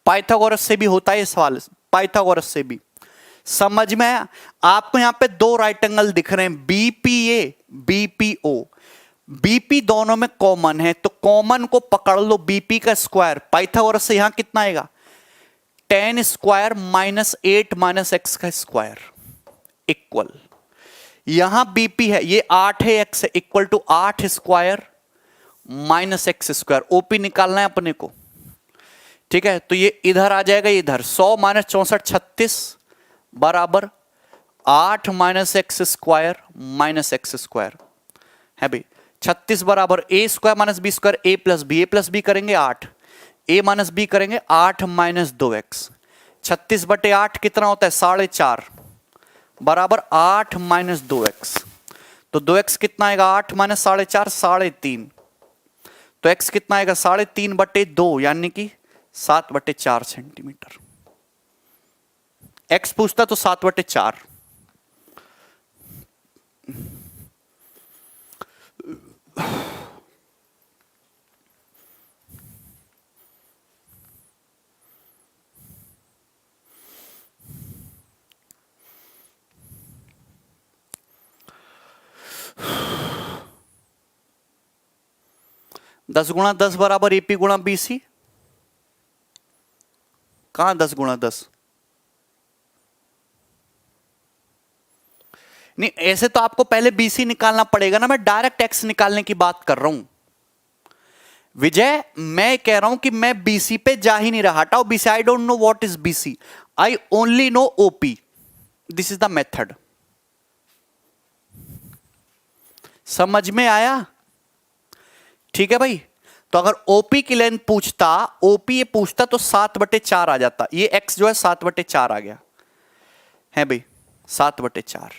पाइथागोरस से भी होता है ये सवाल, पाइथागोरस से भी। समझ में आया? आपको यहां पे 2 राइट एंगल दिख रहे हैं, बीपीए बीपीओ। बीपी दोनों में कॉमन है, तो कॉमन को पकड़ लो, बीपी का स्क्वायर। पाइथागोरस से यहां कितना आएगा? 10 स्क्वायर माइनस 8 माइनस एक्स का स्क्वायर इक्वल, यहां बीपी है ये 8 है, एक्स है, equal to 8 square minus X square. OP निकालना है अपने को, ठीक है? तो ये इधर आ जाएगा, इधर 100 माइनस 64 36 बराबर 8 minus X square minus X square है भाई। 36 बराबर ए स्क्वायर माइनस बी स्क्वायर, ए प्लस बी करेंगे 8, ए माइनस बी करेंगे 8 माइनस 2x। 36/8 कितना होता है? 4.5 बराबर 8 माइनस 2x। तो 2x कितना आएगा? 8 माइनस 4.5 3.5। तो x कितना आएगा? 3.5/2 यानी कि 7/4 सेंटीमीटर। x पूछता तो 7/4। दस गुणा 10 बराबर एपी गुणा बीसी। कहां 10 गुणा 10? नहीं ऐसे तो आपको पहले बीसी निकालना पड़ेगा ना, मैं डायरेक्ट एक्स निकालने की बात कर रहा हूं। विजय मैं कह रहा हूं कि मैं बीसी पे जा ही नहीं रहा, हटाओ BC. I don't know what is BC, I only know OP. This is the method. समझ में आया? ठीक है भाई। तो अगर ओपी की लेंथ पूछता, ओपी ये पूछता तो 7/4 आ जाता। ये एक्स जो है 7/4 आ गया है भाई, 7/4।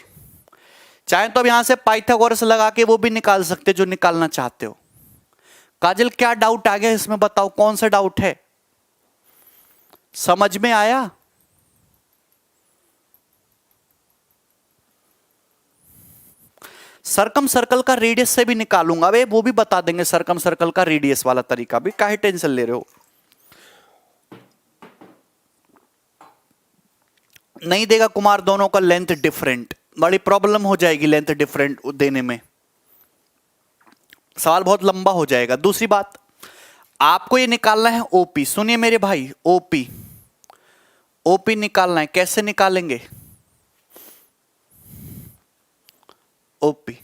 चाहे तो अब यहां से पाइथागोरस लगा के वो भी निकाल सकते जो निकालना चाहते हो। काजल क्या डाउट आ गया इसमें, बताओ कौन सा डाउट है? समझ में आया? सरकम सर्कल का रेडियस से भी निकालूंगा वे, वो भी बता देंगे। सरकम सर्कल का रेडियस वाला तरीका भी, काहे टेंशन ले रहे हो? नहीं देगा कुमार, दोनों का लेंथ डिफरेंट, बड़ी प्रॉब्लम हो जाएगी लेंथ डिफरेंट देने में, सवाल बहुत लंबा हो जाएगा। दूसरी बात, आपको ये निकालना है ओपी। सुनिए मेरे भाई, ओपी ओपी निकालना है। कैसे निकालेंगे ओपी?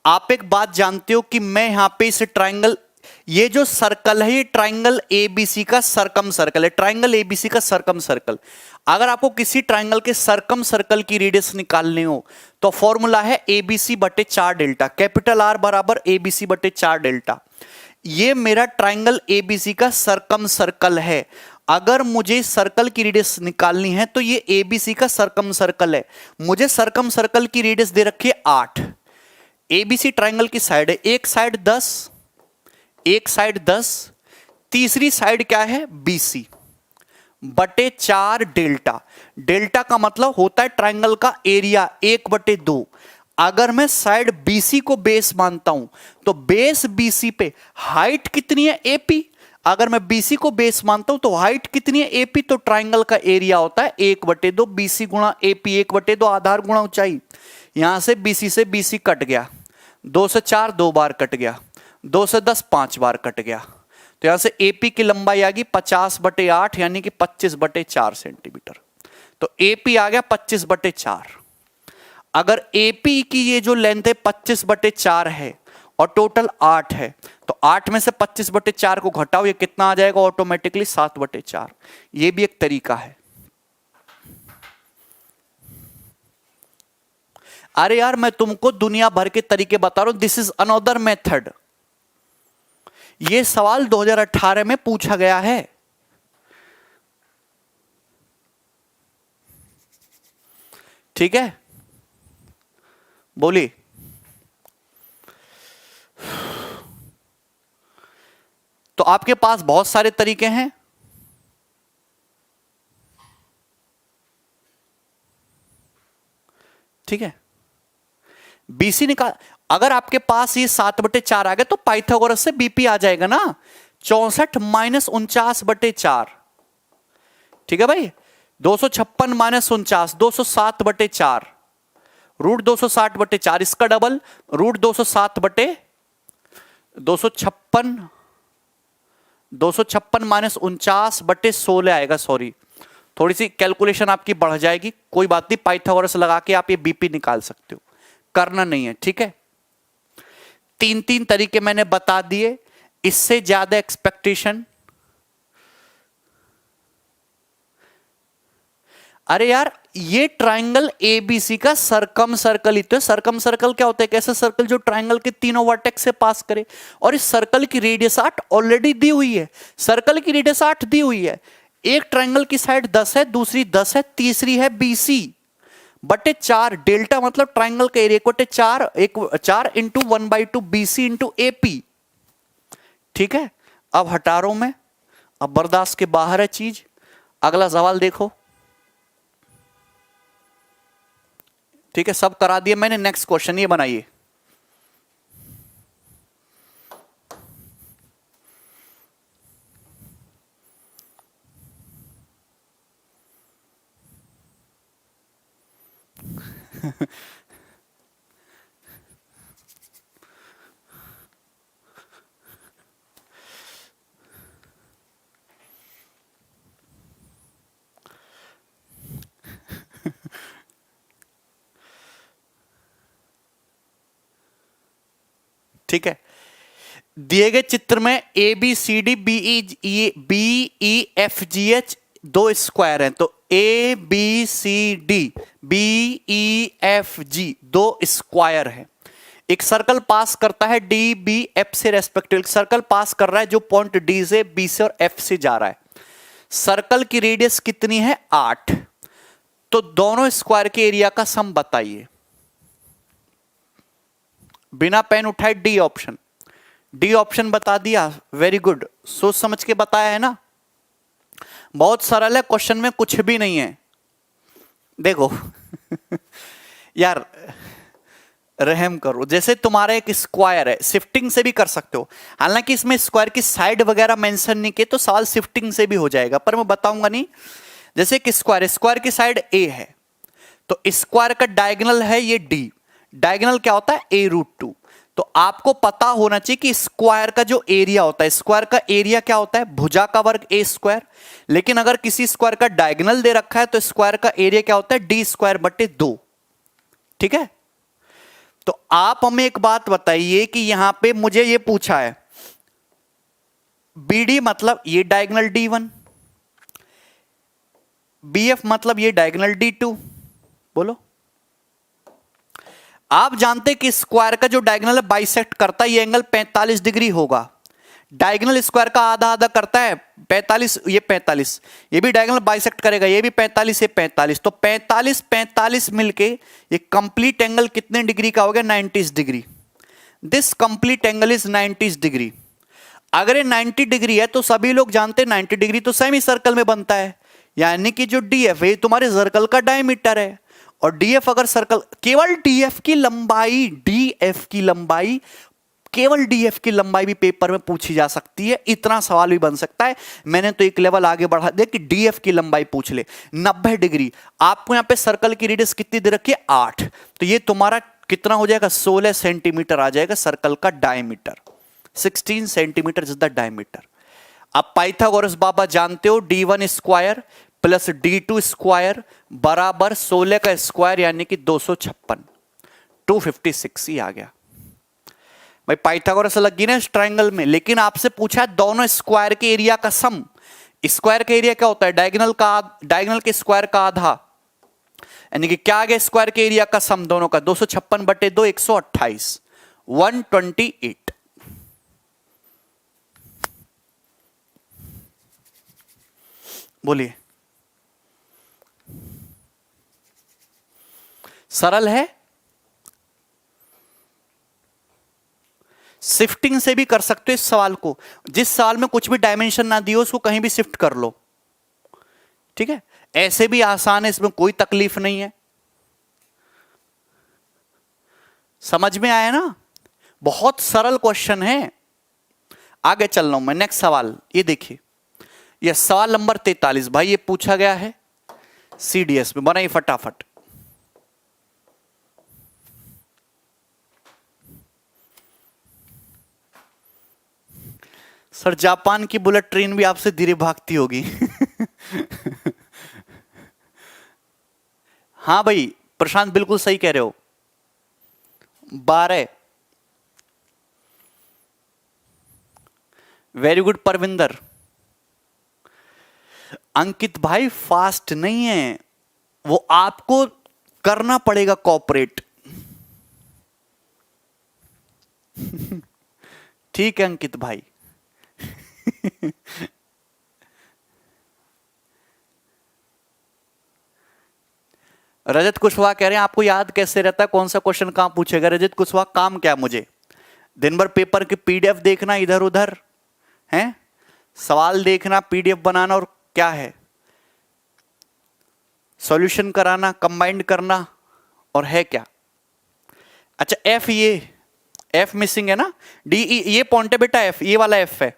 आप एक बात जानते हो कि मैं यहां पे इस ट्रायंगल, ये जो सर्कल है ये ट्राइंगल एबीसी का सरकम सर्कल है, ट्राइंगल एबीसी का सरकम सर्कल। अगर आपको किसी ट्राइंगल के सरकम सर्कल की रेडियस निकालनी हो तो फॉर्मूला है एबीसी बटे 4 डेल्टा, कैपिटल आर बराबर एबीसी बटे 4 डेल्टा। ये मेरा ट्राइंगल एबीसी का सरकम सर्कल है। अगर मुझे सर्कल की रेडियस निकालनी है तो ये एबीसी का सरकम सर्कल है। मुझे सरकम सर्कल की रेडियस दे रखी है 8। एबीसी ट्राइंगल की साइड है, एक साइड 10, एक साइड 10, तीसरी साइड क्या है बीसी बटे 4 डेल्टा। डेल्टा का मतलब होता है ट्राइंगल का एरिया 1/2। अगर मैं साइड बीसी को बेस मानता हूं तो बेस बीसी पे हाइट कितनी है एपी। अगर मैं बीसी को बेस मानता हूं तो हाइट कितनी है एपी। तो ट्राइंगल का एरिया होता है 1/2 बीसी गुणा एपी, 1/2 आधार गुणा ऊंचाई। यहां से बीसी कट गया, 2 से 4 2 बार कट गया, 2 से 10 5 बार कट गया। तो यहां से एपी की लंबाई आ गई 50/8 यानी कि 25/4 सेंटीमीटर। तो एपी आ गया 25/4। अगर एपी की ये जो लेंथ है 25/4 है और टोटल 8 है तो 8 में से 25/4 को घटाओ, ये कितना आ जाएगा ऑटोमेटिकली 7/4। ये भी एक तरीका है। अरे यार मैं तुमको दुनिया भर के तरीके बता रहा हूं, दिस इज अनदर मेथड। ये सवाल 2018 में पूछा गया है। ठीक है, बोलिए। तो आपके पास बहुत सारे तरीके हैं। ठीक है, बीसी निकाल। अगर आपके पास ये 7/4 आ गया तो पाइथागोरस से बीपी आ जाएगा ना, 64 - 49/4। ठीक है भाई, 256 - 49 207/4, रूट 260/4, इसका डबल रूट 256 -49/16 आएगा। सॉरी, थोड़ी सी कैलकुलेशन आपकी बढ़ जाएगी, कोई बात नहीं, पाइथागोरस लगा के आप ये बीपी निकाल सकते हो, करना नहीं है। ठीक है, 3 तरीके मैंने बता दिए, इससे ज्यादा एक्सपेक्टेशन। अरे यार ये ट्राइंगल एबीसी का सरकम सर्कल ही तो है। सरकम सर्कल क्या होता है? एक ऐसा सर्कल जो ट्राइंगल के तीनों वर्टेक्स से पास करे। और इस सर्कल की रेडियस 8 ऑलरेडी दी हुई है। सर्कल की रेडियस 8 दी हुई है। एक ट्राइंगल की साइड 10 है, दूसरी 10 है, तीसरी है बीसी बटे 4। डेल्टा मतलब ट्राइंगल का एरिया बटे 4 4 इंटू 1/2 बीसी इंटू एपी। ठीक है, अब हटा रहा हूं मैं, अब बर्दाश्त के बाहर है चीज। अगला सवाल देखो। ठीक है, सब करा दिया मैंने। नेक्स्ट क्वेश्चन ये बनाइए। ठीक है, दिए गए चित्र में A B C D B E F G H 2 square हैं। तो A B C D B E F G 2 square है। एक सर्कल पास करता है डी बी एफ से रेस्पेक्टिव। सर्कल पास कर रहा है जो पॉइंट डी से, बी से और एफ से जा रहा है। सर्कल की रेडियस कितनी है? 8। तो दोनों स्क्वायर के एरिया का सम बताइए। बिना पेन उठाए डी ऑप्शन। डी ऑप्शन बता दिया, वेरी गुड, सोच समझ के बताया है ना। बहुत सरल है, क्वेश्चन में कुछ भी नहीं है। देखो यार रहम करो, जैसे तुम्हारा एक स्क्वायर है, शिफ्टिंग से भी कर सकते हो। हालांकि इसमें स्क्वायर की साइड वगैरह मेंशन नहीं किए तो सवाल शिफ्टिंग से भी हो जाएगा, पर मैं बताऊंगा नहीं। जैसे एक स्क्वायर, स्क्वायर की साइड ए है तो स्क्वायर का डायगोनल है ये डी। डायगोनल क्या होता है? a√2। तो आपको पता होना चाहिए कि स्क्वायर का जो एरिया होता है, स्क्वायर का एरिया क्या होता है? भुजा का वर्ग a स्क्वायर। लेकिन अगर किसी स्क्वायर का डायगोनल दे रखा है तो स्क्वायर का एरिया क्या होता है? d²/2। ठीक है, तो आप हमें एक बात बताइए कि यहां पे मुझे ये पूछा है BD मतलब ये डायगोनल D1, BF मतलब ये डायगोनल D2। बोलो, आप जानते कि स्क्वायर का जो डायगोनल बाइसेक्ट करता है ये एंगल 45 डिग्री होगा। डायगोनल स्क्वायर का आधा आधा करता है 45, ये 45, ये भी डायगोनल बाइसेक्ट करेगा, ये भी 45, ये 45, तो 45 45 मिलके ये कंप्लीट एंगल कितने डिग्री का हो गया? 90 degree. This complete angle is 90 degree. अगर ये 90 डिग्री है तो सभी लोग जानते हैं 90 डिग्री तो सेमी सर्कल में बनता है, यानी कि जो DF है तुम्हारे सर्कल का डायमीटर है। और DF अगर सर्कल, केवल DF की लंबाई, DF की लंबाई, केवल DF की लंबाई भी पेपर में पूछी जा सकती है, इतना सवाल भी बन सकता है। मैंने तो एक लेवल आगे बढ़ा दिया कि DF की लंबाई पूछ ले। 90 डिग्री, आपको यहां पे सर्कल की रेडियस कितनी दे रखी है? 8, तो ये तुम्हारा कितना हो जाएगा? 16 सेंटीमीटर आ जाएगा सर्कल का diameter. 16 centimetre is the diameter. अब पाइथागोरस बाबा जानते हो, D1 square plus D2 square बराबर 16 का स्क्वायर यानी कि 256, 256 ही आ गया। भाई पाइथागोरस लग गई ना इस ट्रायंगल में। लेकिन आपसे पूछा दोनों स्क्वायर के एरिया का सम। स्क्वायर का एरिया क्या होता है? डायगोनल के स्क्वायर का आधा, यानी कि क्या आ गया? स्क्वायर के एरिया का सम दोनों का 256/2 128, 128। बोलिए, सरल है? शिफ्टिंग से भी कर सकते हो इस सवाल को। जिस सवाल में कुछ भी डायमेंशन ना दियो उसको कहीं भी शिफ्ट कर लो, ठीक है? ऐसे भी आसान है, इसमें कोई तकलीफ नहीं है। समझ में आया ना? बहुत सरल क्वेश्चन है। आगे चल रहा हूं मैं, नेक्स्ट सवाल ये देखिए, यह सवाल नंबर 43। भाई ये पूछा गया है CDS में, बनाइए फटाफट। सर जापान की बुलेट ट्रेन भी आपसे धीरे भागती होगी। हाँ भाई प्रशांत बिल्कुल सही कह रहे हो। 12। Very good Parvinder. अंकित भाई फास्ट नहीं है, वो आपको करना पड़ेगा कॉपरेट। ठीक है अंकित भाई। रजत कुशवाहा कह रहे हैं आपको याद कैसे रहता है कौन सा क्वेश्चन कहां पूछेगा? रजत कुशवाहा काम क्या मुझे दिन भर पेपर की PDF देखना, इधर उधर हैं, सवाल देखना, PDF बनाना, और क्या है सॉल्यूशन कराना, कंबाइंड करना, और है क्या? अच्छा F, ये F मिसिंग है ना? DE ये पॉइंट है बेटा, F ये वाला F है,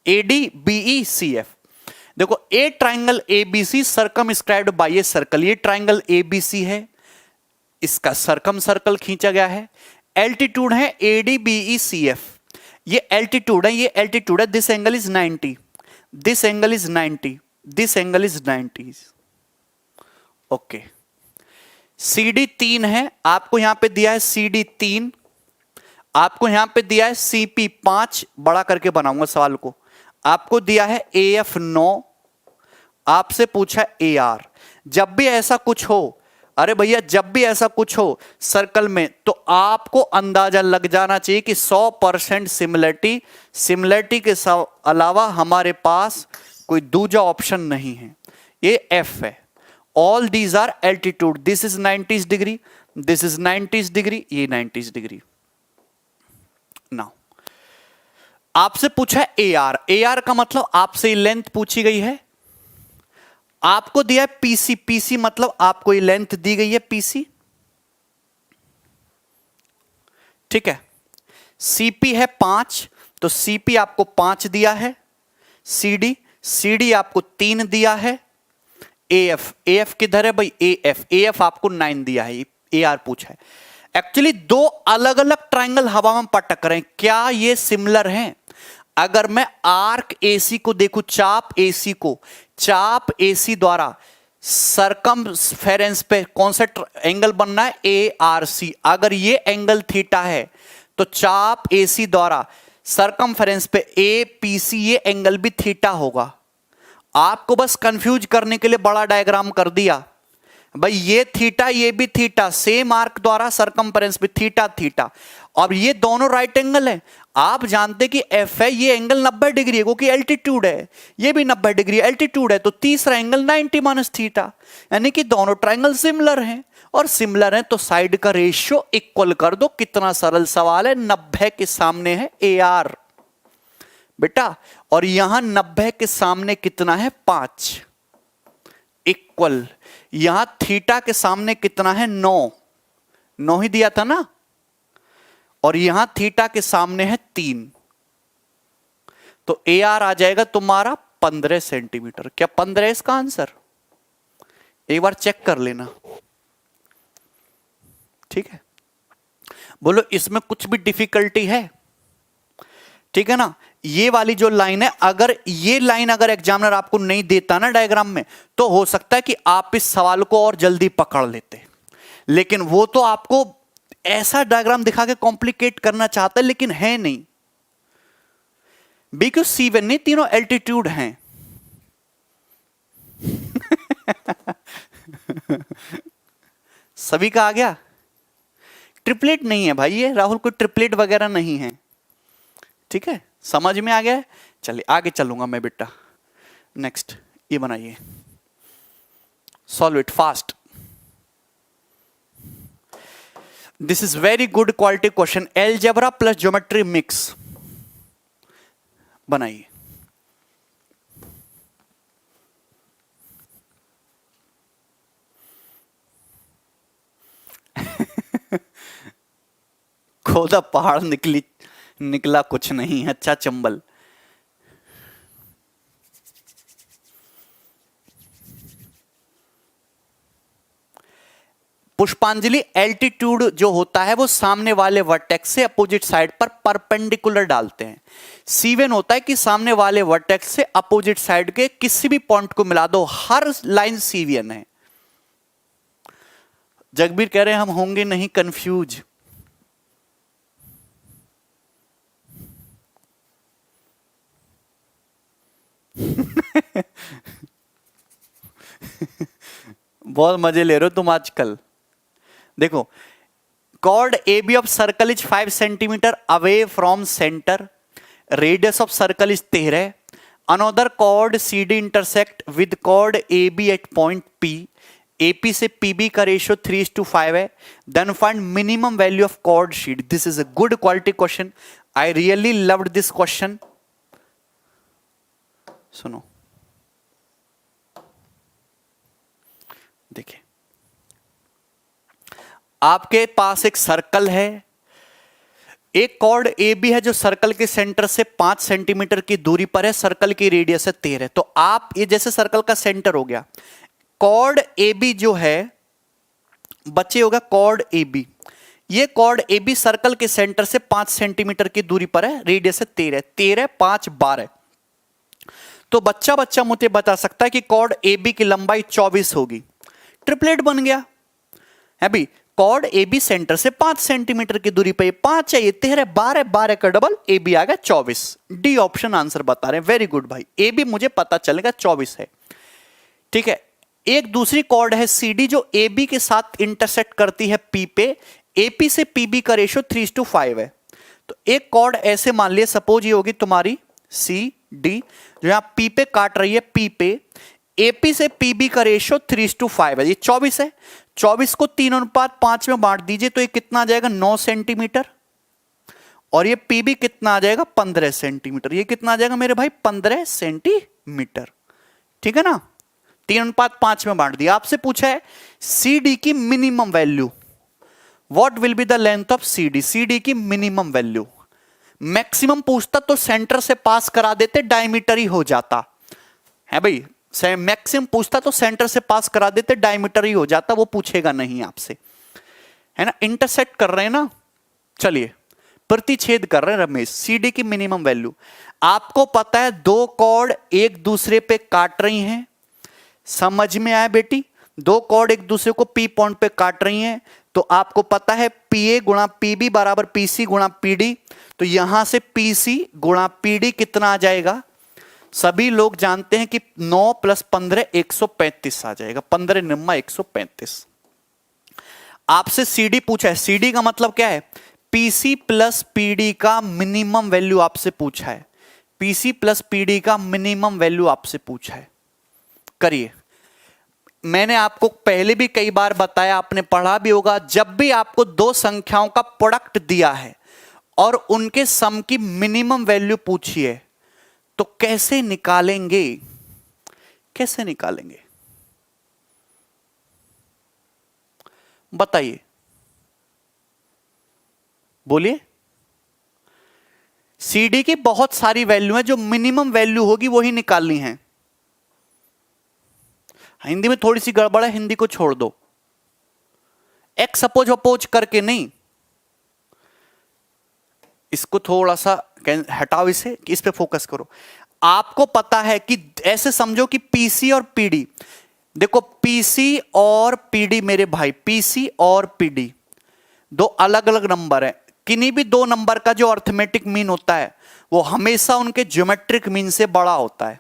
ADBECF। देखो a triangle ABC circumscribed by a circle, ये ट्राइंगल ABC है, इसका सर्कम सर्कल खींचा गया है। एल्टीट्यूड है ADBECF, ये एल्टीट्यूड है, ये एल्टीट्यूड है। This angle is 90, this angle is 90, this angle is 90। Okay, CD 3 है, आपको यहां पे दिया है CD 3, आपको यहां पे दिया है CP 5, बड़ा करके बनाऊंगा सवाल को। आपको दिया है AF 9, आपसे पूछा AR। जब भी ऐसा कुछ हो, अरे भैया जब भी ऐसा कुछ हो सर्कल में, तो आपको अंदाजा लग जाना चाहिए कि 100% सिमिलरिटी के अलावा हमारे पास कोई दूसरा ऑप्शन नहीं है। ये F है। All these are altitude, this is 90 degree, this is 90 degree, ये 90 डिग्री। नाउ आपसे पूछा AR, AR का मतलब आपसे लेंथ पूछी गई है, आपको दिया है PC, PC मतलब आपको ये लेंथ दी गई है PC, ठीक है। CP है 5, तो CP आपको 5 दिया है। CD आपको 3 दिया है। AF किधर है भाई? AF आपको 9 दिया है। AR पूछा है। एक्चुअली दो अलग अलग ट्राइंगल हवा में पटक रहे हैं, क्या ये सिमिलर हैं? अगर मैं आर्क AC को देखूं, चाप AC को, चाप AC द्वारा सर्कमफेरेंस पे कौन सा एंगल बनना है? ARC। अगर ये एंगल थीटा है तो चाप AC द्वारा सरकमफेरेंस पे ए पी सी, ये एंगल भी थीटा होगा। आपको बस कंफ्यूज करने के लिए बड़ा डायग्राम कर दिया भाई, ये थीटा ये भी थीटा, सेम आर्क द्वारा सरकमफेरेंस पे थीटा थीटा, और ये दोनों राइट एंगल है। आप जानते कि एफ है, ये एंगल 90 डिग्री है क्योंकि एल्टीट्यूड है, ये भी 90 डिग्री एल्टीट्यूड है, तो तीसरा एंगल 90 माइनस थीटा, यानी कि दोनों ट्रायंगल सिमिलर हैं, और सिमिलर हैं तो साइड का रेशियो इक्वल कर दो। कितना सरल सवाल है। 90 के सामने है ए आर बेटा, और यहां 90 के सामने कितना है 5 इक्वल, यहां थीटा के सामने कितना है 9 ही दिया था ना, और यहां थीटा के सामने है 3, तो ए आर आ जाएगा तुम्हारा 15 सेंटीमीटर। क्या 15 इसका आंसर? एक बार चेक कर लेना, ठीक है। बोलो इसमें कुछ भी डिफिकल्टी है? ठीक है ना। ये वाली जो लाइन है, अगर ये लाइन अगर एग्जामिनर आपको नहीं देता ना डायग्राम में, तो हो सकता है कि आप इस सवाल को और जल्दी पकड़ लेते, लेकिन वो तो आपको ऐसा डायग्राम दिखा के कॉम्प्लिकेट करना चाहता है, लेकिन है नहीं। बिकॉज C1 नहीं, तीनों एल्टीट्यूड हैं। सभी का आ गया? ट्रिपलेट नहीं है भाई ये राहुल, कोई ट्रिपलेट वगैरह नहीं है, ठीक है। समझ में आ गया है? चलिए आगे चलूंगा मैं बेटा। नेक्स्ट ये बनाइए, solve it fast. This is very good quality question, algebra plus geometry mix. बनाइए। खोदा पहाड़ निकला कुछ नहीं, अच्छा चंबल। पुष्पांजलि, एल्टीट्यूड जो होता है वो सामने वाले वर्टेक्स से अपोजिट साइड पर परपेंडिकुलर डालते हैं। C1 होता है कि सामने वाले वर्टेक्स से अपोजिट साइड के किसी भी पॉइंट को मिला दो, हर लाइन C1 है। जगबीर कह रहे हैं हम होंगे नहीं कंफ्यूज। बहुत मजे ले रहे हो तुम आजकल। देखो, chord A B of circle is 5 centimetre away from centre, radius of circle is 13, another chord C D intersect with chord A B at point P, AP से पीबी का रेशियो 3:5 है, then find minimum value of chord sheet. This is a good quality question, I really loved this question. सुनो, देखिए आपके पास एक circle है, एक cord A B है जो सर्कल के सेंटर से 5 सेंटीमीटर की दूरी पर है, सर्कल की रेडियस है 13। तो आप ये जैसे सर्कल का सेंटर हो गया, कॉर्ड ए बी जो है बच्चे होगा कॉर्ड ए बी, ये कॉर्ड ए बी सर्कल के सेंटर से 5 सेंटीमीटर की दूरी पर है, रेडियस है 13, 13 5 12। तो बच्चा मुझे बता सकता है कि कॉर्ड ए बी की लंबाई 24 होगी। ट्रिपलेट बन गया है भाई, कॉर्ड ए बी सेंटर से 5 सेंटीमीटर की दूरी पे 5 चाहिए, 13 12 12 का डबल, ए बी आ गया 24। डी ऑप्शन आंसर बता रहे हैं, वेरी गुड भाई। ए बी मुझे पता चलेगा 24 है, ठीक है। एक दूसरी कॉर्ड है सी डी जो ए बी के साथ इंटरसेक्ट करती है पी पे, एपी से पीबी का रेशियो 3:5 है। तो एक कॉर्ड ऐसे मान लिया, सपोज ये होगी तुम्हारी सी डी, जो यहां पी पे काट रही है, पी पे एपी से पीबी का रेशियो 3:5 है, ये 24 है। 24 को 3:5 में बांट दीजिए तो ये कितना आ जाएगा 9 सेंटीमीटर, और ये पीबी कितना आ जाएगा 15 सेंटीमीटर। ये कितना आ जाएगा मेरे भाई 15 सेंटीमीटर, ठीक है ना। 3:5 में बांट दिया। आपसे पूछा है सी डी की minimum value, what will be the length of C D, C D की मिनिमम वैल्यू। मैक्सिमम पूछता तो सेंटर से पास करा देते, डायमीटर ही हो जाता है भाई। मैक्सिमम पूछता तो सेंटर से पास करा देते, डायमीटर ही हो जाता, वो पूछेगा नहीं आपसे, है ना। इंटरसेक्ट कर रहे हैं ना, चलिए प्रतिच्छेद कर रहे हैं रमेश। सीडी की मिनिमम वैल्यू आपको पता है, दो कॉर्ड एक दूसरे पे काट रही हैं, समझ में आया बेटी। दो कॉर्ड एक दूसरे को पी पॉइंट पे काट रही हैं, तो आपको पता है पीए गुणा पीबी बराबर पीसी गुणा पीडी, तो यहां से पीसी गुणा पीडी कितना आ जाएगा? सभी लोग जानते हैं कि 9 + 15 135 आ जाएगा, 15 निम्मा 135। आपसे सीडी पूछा है, सीडी का मतलब क्या है? पीसी प्लस पीडी का मिनिमम वैल्यू आपसे पूछा है, पीसी प्लस पीडी का मिनिमम वैल्यू आपसे पूछा है। करिए, मैंने आपको पहले भी कई बार बताया, आपने पढ़ा भी होगा, जब भी आपको दो संख्याओं का प्रोडक्ट दिया है और उनके सम की मिनिमम वैल्यू पूछी है, तो कैसे निकालेंगे? कैसे निकालेंगे बताइए, बोलिए। सीडी की बहुत सारी वैल्यू है, जो मिनिमम वैल्यू होगी वही निकालनी है। हिंदी में थोड़ी सी गड़बड़ है, हिंदी को छोड़ दो, एक्स सपोज अपोज करके नहीं, इसको थोड़ा सा हटाओ, इसे इस पे फोकस करो। आपको पता है कि ऐसे समझो कि पीसी और पीडी, देखो पीसी और पीडी मेरे भाई, पीसी और पीडी दो अलग अलग नंबर है। किन्हीं भी दो नंबर का जो अर्थमेटिक मीन होता है वो हमेशा उनके ज्योमेट्रिक मीन से बड़ा होता है।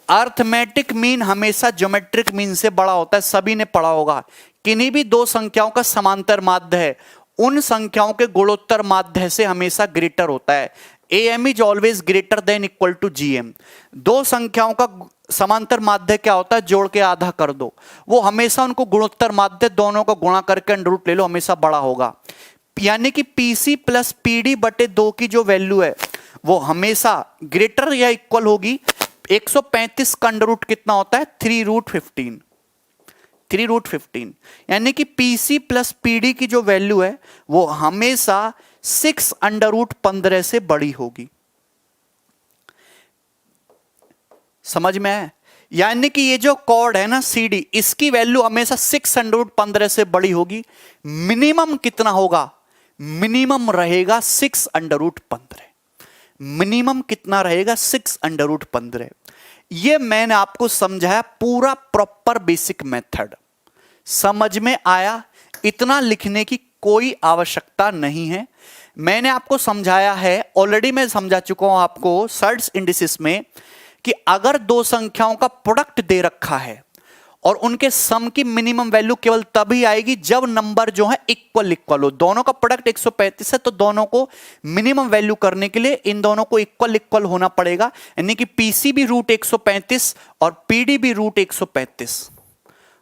अर्थमेटिक मीन हमेशा ज्योमेट्रिक मीन से बड़ा होता है, सभी ने पढ़ा होगा। किन्हीं भी दो संख्याओं का समांतर माध्य है, उन संख्याओं के गुणोत्तर माध्य से हमेशा ग्रेटर होता है। am is always greater than equal to gm। दो संख्याओं का समांतर माध्य क्या होता है? जोड़ के आधा कर दो, वो हमेशा उनको गुणोत्तर माध्य दोनों का गुणा करके अंडर रूट ले लो, हमेशा बड़ा होगा। यानी कि पीसी प्लस पीडी बटे 2 की जो वैल्यू है वो हमेशा ग्रेटर या इक्वल होगी। 135 का अंडर रूट कितना होता है? 3√15, 3√15। यानी कि पीसी प्लस पीडी की जो वैल्यू है वो हमेशा 6√15 से बड़ी होगी। समझ में है? यानी कि ये जो कॉर्ड है ना सीडी, इसकी वैल्यू हमेशा 6√15 से बड़ी होगी। मिनिमम कितना होगा? मिनिमम रहेगा 6√15। मिनिमम कितना रहेगा? 6√15। ये मैंने आपको समझाया, पूरा प्रॉपर बेसिक मेथड समझ में आया। इतना लिखने की कोई आवश्यकता नहीं है, मैंने आपको समझाया है ऑलरेडी। मैं समझा चुका हूं आपको सर्ट्स इंडिसेस में कि अगर दो संख्याओं का प्रोडक्ट दे रखा है और उनके सम की मिनिमम वैल्यू केवल तभी आएगी जब नंबर जो है इक्वल हो। दोनों का प्रोडक्ट 135 है, तो दोनों को मिनिमम वैल्यू करने के लिए इन दोनों को इक्वल होना पड़ेगा। यानी कि पीसी भी √135 और पीडी भी √135,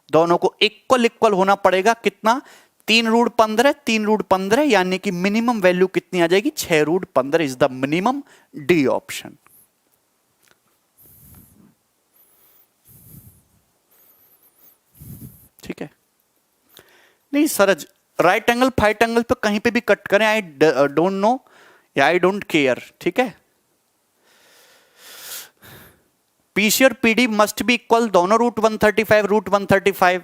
दोनों को इक्वल होना पड़ेगा। कितना? 3√15, 3√15, यानी कि मिनिमम वैल्यू कितनी आ जाएगी? 6√15 is the minimum, D option. ठीक है? नहीं sir, right angle fight angle पे कहीं पे भी कट करें, आई डोंट नो या आई डोंट केयर। ठीक है? पीसी और पीडी मस्ट बी इक्वल, दोनों √135,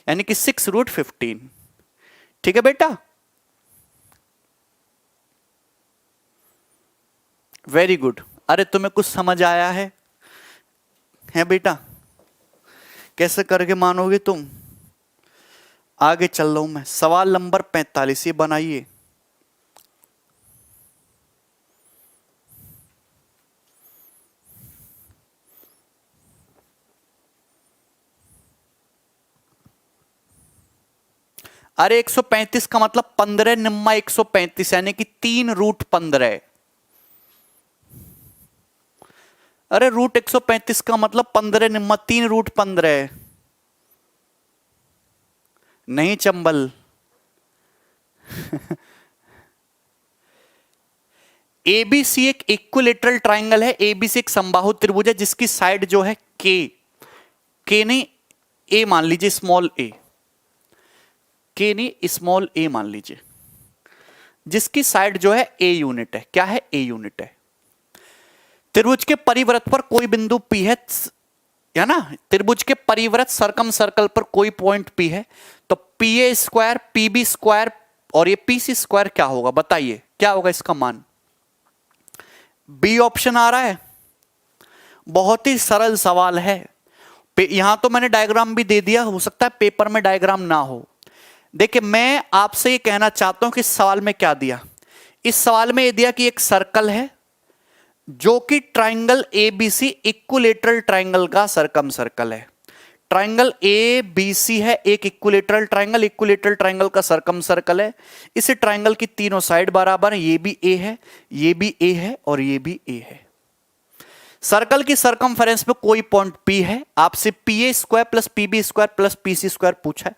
यानी कि 6√15। ठीक है बेटा? Very good. अरे तुम्हें कुछ समझ आया है बेटा? कैसे करके मानोगे तुम? आगे चल रहा हूं मैं। सवाल नंबर 45 ये बनाइए। अरे 135 का मतलब 15 निम्मा 135, यानी कि 3√15। अरे √135 का मतलब 15 निम्मा 3√15। नहीं चंबल। एबीसी एक इक्विलेटरल ट्राइंगल है। एबीसी एक समबाहु त्रिभुज है जिसकी साइड जो है के नहीं, ए मान लीजिए, स्मॉल ए, के नहीं स्मॉल ए मान लीजिए, जिसकी साइड जो है ए यूनिट है। क्या है? ए यूनिट है। त्रिभुज के परिव्रत पर कोई बिंदु पी है ना? त्रिभुज के परिव्रत सर्कम सर्कल पर कोई पॉइंट पी है, तो P A square, P B square और ये पी सी स्क्वायर क्या होगा? बताइए क्या होगा इसका मान? बी ऑप्शन आ रहा है। बहुत ही सरल सवाल है। यहां तो मैंने डायग्राम भी दे दिया, हो सकता है पेपर में डायग्राम ना हो। देखिए मैं आपसे ये कहना चाहता हूं कि इस सवाल में क्या दिया। इस सवाल में ये दिया कि एक सर्कल है जो कि ट्राइंगल एबीसी इक्विलेटरल ट्राइंगल का सरकम सर्कल है। ट्राइंगल एबीसी है एक इक्विलेटरल ट्राइंगल, इक्विलेटरल ट्राइंगल का सरकम सर्कल है। इस ट्राइंगल की तीनों साइड बराबर है, ये भी ए है, ये भी ए है और ये भी ए है। सर्कल की सरकमफेरेंस पे कोई पॉइंट पी है। आपसे P A square plus P B square plus P C square पूछा है।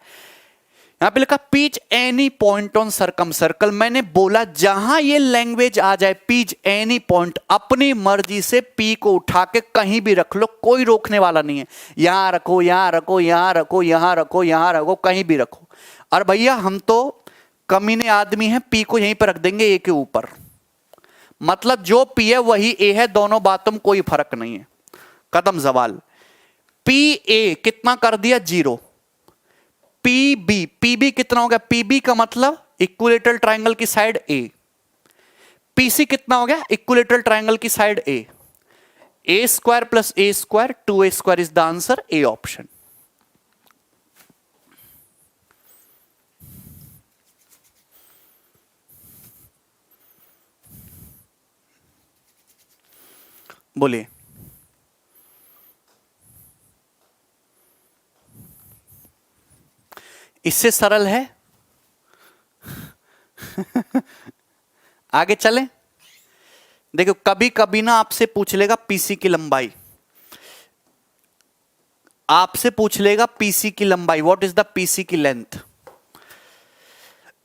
यहां पे लिखा P is any point on circumcircle. मैंने बोला जहां ये लैंग्वेज आ जाए पीच एनी पॉइंट, अपनी मर्जी से पी को उठा के कहीं भी रख लो, कोई रोकने वाला नहीं है। यहां रखो, यहां रखो, यहां रखो, यहां रखो, यहां रखो, कहीं भी रखो। और भैया हम तो कमीने आदमी हैं, पी को यहीं पर रख देंगे ए के ऊपर। मतलब जो पी है वही ए है, दोनों बातों में कोई फर्क नहीं है। कदम सवाल। पी ए कितना कर दिया 0। पीबी, पीबी कितना हो गया, पीबी का मतलब इक्विलेटरल ट्राइंगल की साइड ए। पीसी कितना हो गया, इक्विलेटरल ट्राइंगल की side A. A square plus A square 2a square is the answer, A option. बोलिए। इससे सरल है आगे चलें। देखो कभी कभी ना आपसे पूछ लेगा पीसी की लंबाई, आपसे पूछ लेगा पीसी की लंबाई, व्हाट इज द पीसी की लेंथ।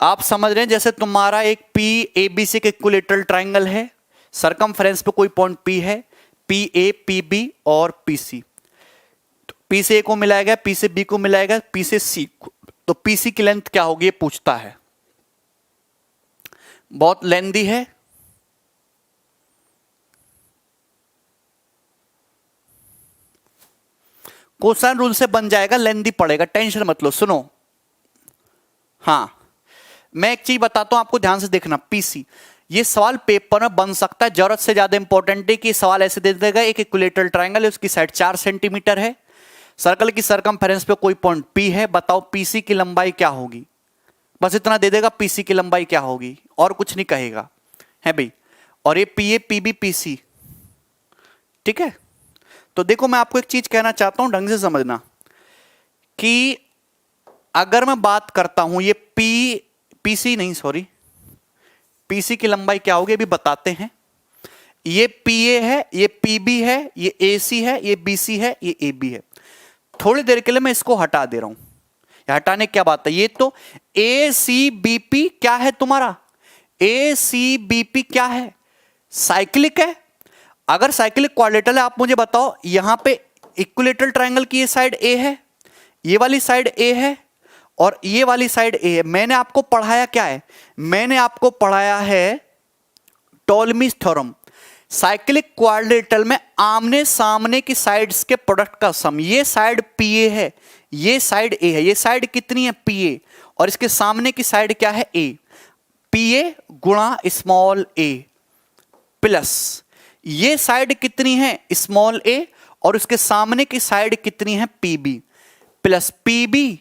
आप समझ रहे हैं जैसे तुम्हारा एक पी ए बी सी के इक्विलेटरल ट्राइंगल है, सरकमफ्रेंस पे कोई पॉइंट पी है, पी ए पी बी और पी सी। पी से ए को मिलाएगा, पी से बी को मिलाएगा, पी से सी को, तो पीसी की लेंथ क्या होगी ये पूछता है। बहुत लेंदी है। कोसाइन रूल से बन जाएगा, लेंदी पड़ेगा, टेंशन मत लो। सुनो, हां मैं एक चीज बताता हूं आपको, ध्यान से देखना। पीसी ये सवाल पेपर में बन सकता है, जरूरत से ज्यादा इंपॉर्टेंट है कि सवाल ऐसे दे देगा एक इक्विलेटरल ट्राइंगल है, उसकी साइड 4 सेंटीमीटर है, सर्कल की सरकमफेरेंस पे कोई पॉइंट पी है, बताओ पीसी की लंबाई क्या होगी। बस इतना दे देगा, पीसी की लंबाई क्या होगी, और कुछ नहीं कहेगा, है भाई। और ये P A P B P C, ठीक है। तो देखो मैं आपको एक चीज कहना चाहता हूं, ढंग से समझना कि अगर मैं बात करता हूं ये पीसी नहीं सॉरी पीसी की लंबाई क्या होगी अभी बताते हैं। ये पीए है, ये पीबी है, ये एसी है, ये बीसी है, ये एबी है। थोड़ी देर के लिए मैं इसको हटा दे रहा हूं। हटाने क्या बात है, ये तो ए सी बीपी क्या है तुम्हारा, ए सी बीपी क्या है, साइक्लिक है। अगर साइक्लिक क्वाड्रेटल है आप मुझे बताओ, यहां पे इक्विलेटरल ट्राइंगल की ये साइड ए है, ये वाली साइड ए है और ये वाली साइड ए है। मैंने आपको पढ़ाया क्या है, मैंने आपको पढ़ाया है टॉलमीज थ्योरम। साइक्लिक क्वाड्रेटल में आमने सामने की साइड्स के प्रोडक्ट का सम, ये साइड पीए है, ये साइड ए है, ये साइड कितनी है पीए और इसके सामने की साइड क्या है ए। पीए गुणा स्मॉल ए प्लस ये साइड कितनी है स्मॉल ए और उसके सामने की साइड कितनी है पीबी प्लस पीबी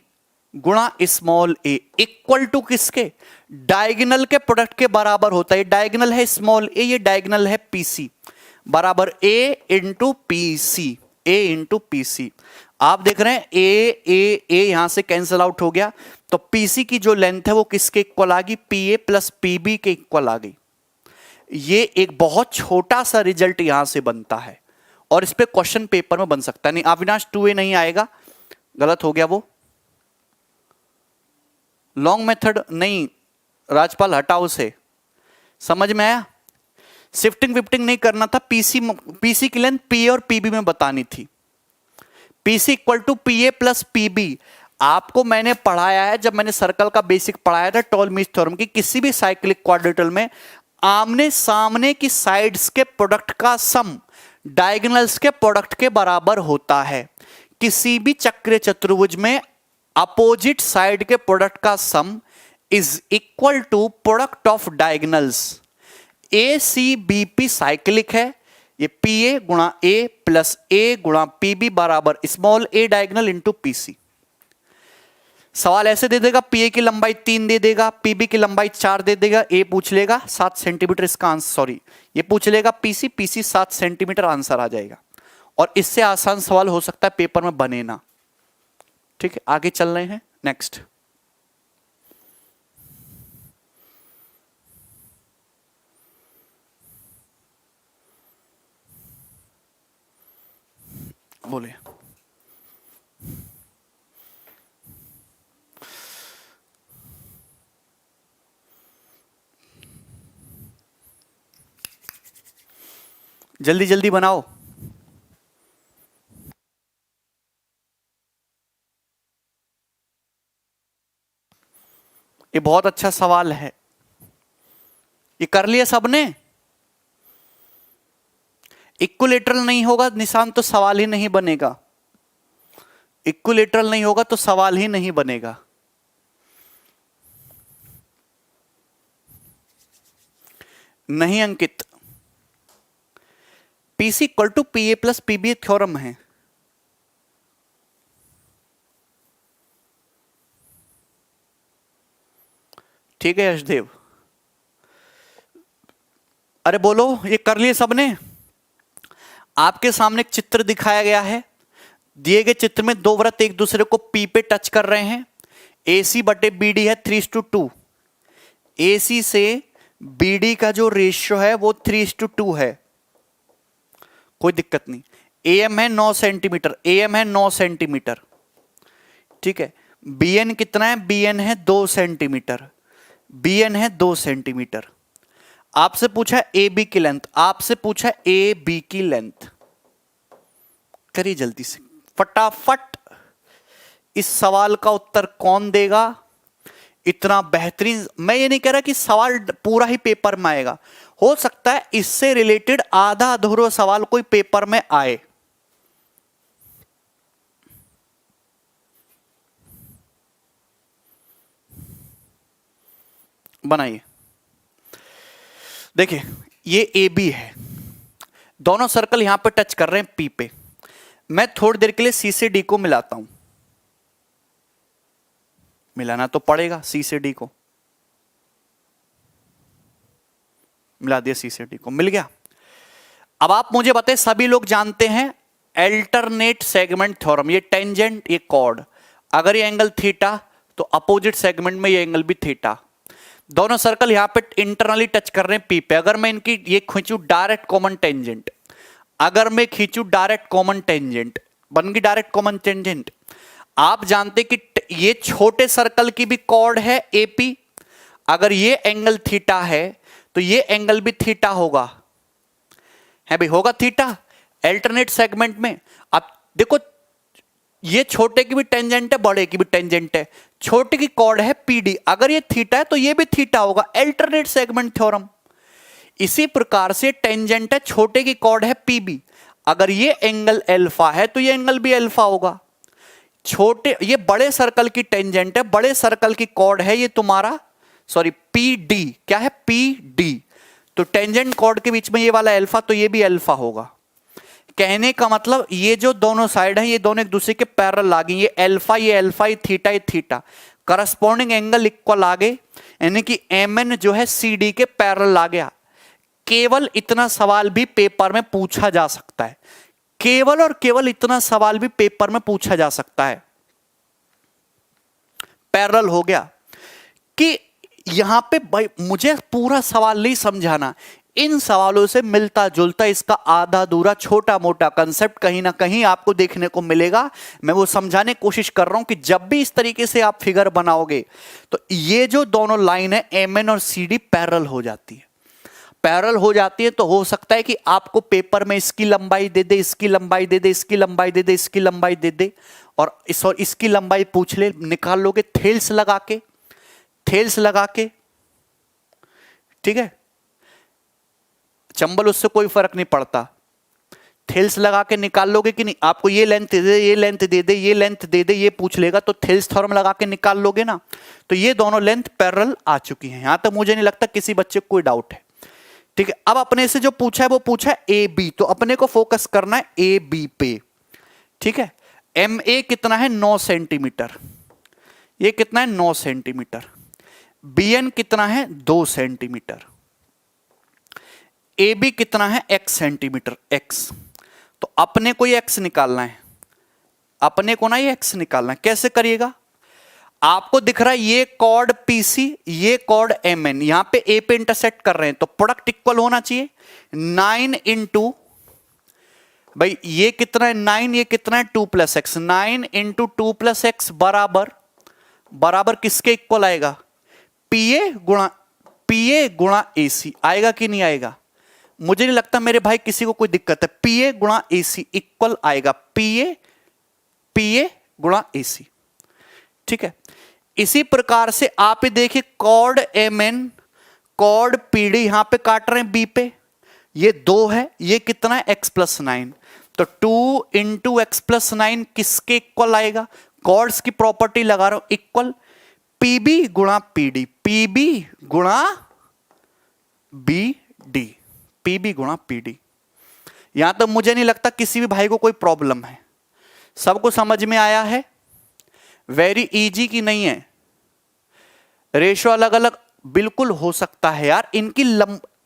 गुणा स्मॉल ए इक्वल टू किसके, डायगोनल के प्रोडक्ट के बराबर होता है। ये डायगोनल है स्मॉल ए, ये डायगोनल है पीसी, बराबर ए इंटू पीसी, ए इंटू पीसी। आप देख रहे हैं ए यहां से कैंसिल आउट हो गया, तो पीसी की जो लेंथ है वो किसके इक्वल आ गई, पीए प्लस पीबी के इक्वल आ गई। ये एक बहुत छोटा सा रिजल्ट यहां से बनता है और इस पे क्वेश्चन पेपर में बन सकता है। नहीं अविनाश 2a नहीं आएगा, गलत हो गया वो, लॉन्ग मेथड नहीं राजपाल हटाओ से, समझ में आया। शिफ्टिंग विफ्टिंग नहीं करना था, पीसी की लेंथ पीए और पीबी में बतानी थी। PC equal to PA plus PB आपको मैंने पढ़ाया है जब मैंने सर्कल का बेसिक पढ़ाया था टॉलमीज थ्योरम की। किसी भी साइक्लिक क्वाड्रेटल में आमने सामने की साइड्स के प्रोडक्ट का सम डायगोनल्स के प्रोडक्ट के बराबर होता है। किसी भी चक्रीय चतुर्भुज में अपोजिट साइड के प्रोडक्ट का sum is equal to product of diagonals. A C B P cyclic है, ये पी ए गुणा ए प्लस ए गुणा पी बी बराबर small A diagonal into P C. सवाल ऐसे दे देगा, पी ए की लंबाई 3 दे देगा, पीबी की लंबाई 4 दे देगा, ए पूछ लेगा 7 सेंटीमीटर, इसका आंसर सॉरी ये पूछ लेगा पीसी, पीसी 7 सेंटीमीटर, आंसर आ जाएगा। और इससे आसान सवाल हो सकता है पेपर में बने ना। ठीक है, आगे चल रहे हैं, नेक्स्ट। बोले जल्दी जल्दी बनाओ। ये बहुत अच्छा सवाल है, ये कर लिया सबने। इक्विलेटरल नहीं होगा निशान तो सवाल ही नहीं बनेगा, इक्विलेटरल नहीं होगा तो सवाल ही नहीं बनेगा। नहीं Ankit, PC equal to P A plus PB theorem है। ठीक है यशदेव, अरे बोलो, ये कर लिए सबने। आपके सामने एक चित्र दिखाया गया है, दिए गए चित्र में दो वृत्त एक दूसरे को पी पे टच कर रहे हैं। AC बटे BD है 3:2। AC से BD का जो रेशियो है वो 3:2 है, कोई दिक्कत नहीं। AM है 9 सेंटीमीटर, AM है 9 सेंटीमीटर। ठीक है, BN कितना है? BN है 2 सेंटीमीटर, BN है 2 सेंटीमीटर। आपसे पूछा AB की लेंथ, आपसे पूछा AB की लेंथ। करिए जल्दी से फटाफट, इस सवाल का उत्तर कौन देगा? इतना बेहतरीन, मैं ये नहीं कह रहा कि सवाल पूरा ही पेपर में आएगा, हो सकता है इससे रिलेटेड आधा अधूरा सवाल कोई पेपर में आए। बनाइए, देखिए ये ए बी है, दोनों सर्कल यहां पे टच कर रहे हैं पी पे। मैं थोड़ी देर के लिए सी से डी को मिलाता हूं, मिलाना तो पड़ेगा। सी से डी को मिला दिया, सी से डी को मिल गया। अब आप मुझे बताएं, सभी लोग जानते हैं अल्टरनेट सेगमेंट थ्योरम, ये टेंजेंट ये कॉर्ड, अगर ये एंगल थीटा तो अपोजिट सेगमेंट में ये एंगल भी थीटा। दोनों सर्कल यहां पे इंटरनली टच कर रहे हैं पी पे। अगर मैं इनकी ये खींचू डायरेक्ट कॉमन टेंजेंट, अगर मैं खींचू डायरेक्ट कॉमन टेंजेंट, बन गई डायरेक्ट कॉमन टेंजेंट। आप जानते कि ये छोटे सर्कल की भी कॉर्ड है एपी, अगर ये एंगल थीटा है तो ये एंगल भी थीटा होगा, है भाई, होगा थीटा अल्टरनेट सेगमेंट में। अब देखो ये छोटे की भी टेंजेंट है, बड़े की भी टेंजेंट है, छोटे की कॉर्ड है पीडी, अगर ये थीटा है तो ये भी थीटा होगा, अल्टरनेट सेगमेंट थ्योरम। इसी प्रकार से टेंजेंट है, छोटे की कॉर्ड है पीबी, अगर ये एंगल अल्फा है तो ये एंगल भी अल्फा होगा। छोटे, ये बड़े सर्कल की टेंजेंट है, बड़े सर्कल की कॉर्ड है ये तुम्हारा सॉरी पीडी, क्या है पीडी, तो टेंजेंट कॉर्ड के बीच में ये वाला अल्फा, तो ये भी अल्फा होगा। कहने का मतलब ये जो दोनों साइड है ये दोनों एक दूसरे के पैरेलल लागे, ये अल्फा ये थीटा ये थीटा, करस्पॉन्डिंग एंगल इक्वल आ गए, यानी कि एमएन जो है सीडी के पैरेलल आ गया। केवल इतना सवाल भी पेपर में पूछा जा सकता है, केवल और केवल इतना सवाल भी पेपर में पूछा जा सकता है। पैरेलल हो गया कि यहां पे भाई मुझे पूरा सवाल नहीं समझाना, इन सवालों से मिलता जुलता इसका आधा अधूरा छोटा मोटा कंसेप्ट कहीं ना कहीं आपको देखने को मिलेगा। मैं वो समझाने की कोशिश कर रहा हूं कि जब भी इस तरीके से आप फिगर बनाओगे तो ये जो दोनों लाइन है एमएन और सीडी पैरेलल हो जाती है। पैरेलल हो जाती है तो हो सकता है कि आपको पेपर में इसकी लंबाई दे दे, इसकी लंबाई दे दे, इसकी लंबाई दे दे, इसकी लंबाई दे दे, और इसकी लंबाई पूछ ले, निकाल लोगे थेल्स लगा के, थेल्स लगा के, ठीक है, चंबल उससे कोई फर्क नहीं पड़ता, थेल्स लगा के निकाल लोगे कि नहीं। आपको ये लेंथ दे दे, ये लेंथ दे दे, ये लेंथ दे दे, ये पूछ लेगा तो थेल्स थ्योरम लगा के निकाल लोगे ना, तो ये दोनों लेंथ पैरेलल आ चुकी हैं। यहां तक मुझे नहीं लगता किसी बच्चे को कोई डाउट है। ठीक है, अब अपने से जो पूछा है वो पूछा है ए बी, तो अपने को फोकस करना है ए बी पे। ठीक है, एम ए कितना है 9 सेंटीमीटर, ये कितना है 9 सेंटीमीटर, बी एन कितना है 2 सेंटीमीटर, ए बी कितना है x सेंटीमीटर x। तो अपने को ये x निकालना है, अपने को ना ये x निकालना है। कैसे करिएगा, आपको दिख रहा है ये कॉर्ड PC, ये कॉर्ड MN, यहां पे A पे इंटरसेक्ट कर रहे हैं, तो प्रोडक्ट इक्वल होना चाहिए 9 इंटू, भाई ये कितना है 9, ये कितना है 2 plus x, 9 into 2 plus x बराबर बराबर किसके इक्वल आएगा, PA गुणा AC आएगा कि नहीं आएगा। मुझे नहीं लगता मेरे भाई किसी को कोई दिक्कत है, PA गुणा AC इक्वल आएगा PA गुणा AC। ठीक है, इसी प्रकार से आप देखिए कॉर्ड MN कॉर्ड PD यहां पे काट रहे हैं B पे, ये 2 है, ये कितना है x प्लस 9, तो 2 इंटू एक्स प्लस 9 किसके इक्वल आएगा, कॉर्ड्स की प्रॉपर्टी लगा रहा हूं, इक्वल PB गुणा PD, PB गुणा BD, PB गुणा PD। यहां तो मुझे नहीं लगता किसी भी भाई को कोई प्रॉब्लम है, सबको समझ में आया है, वेरी इजी की नहीं है। रेशो अलग अलग बिल्कुल हो सकता है यार, इनकी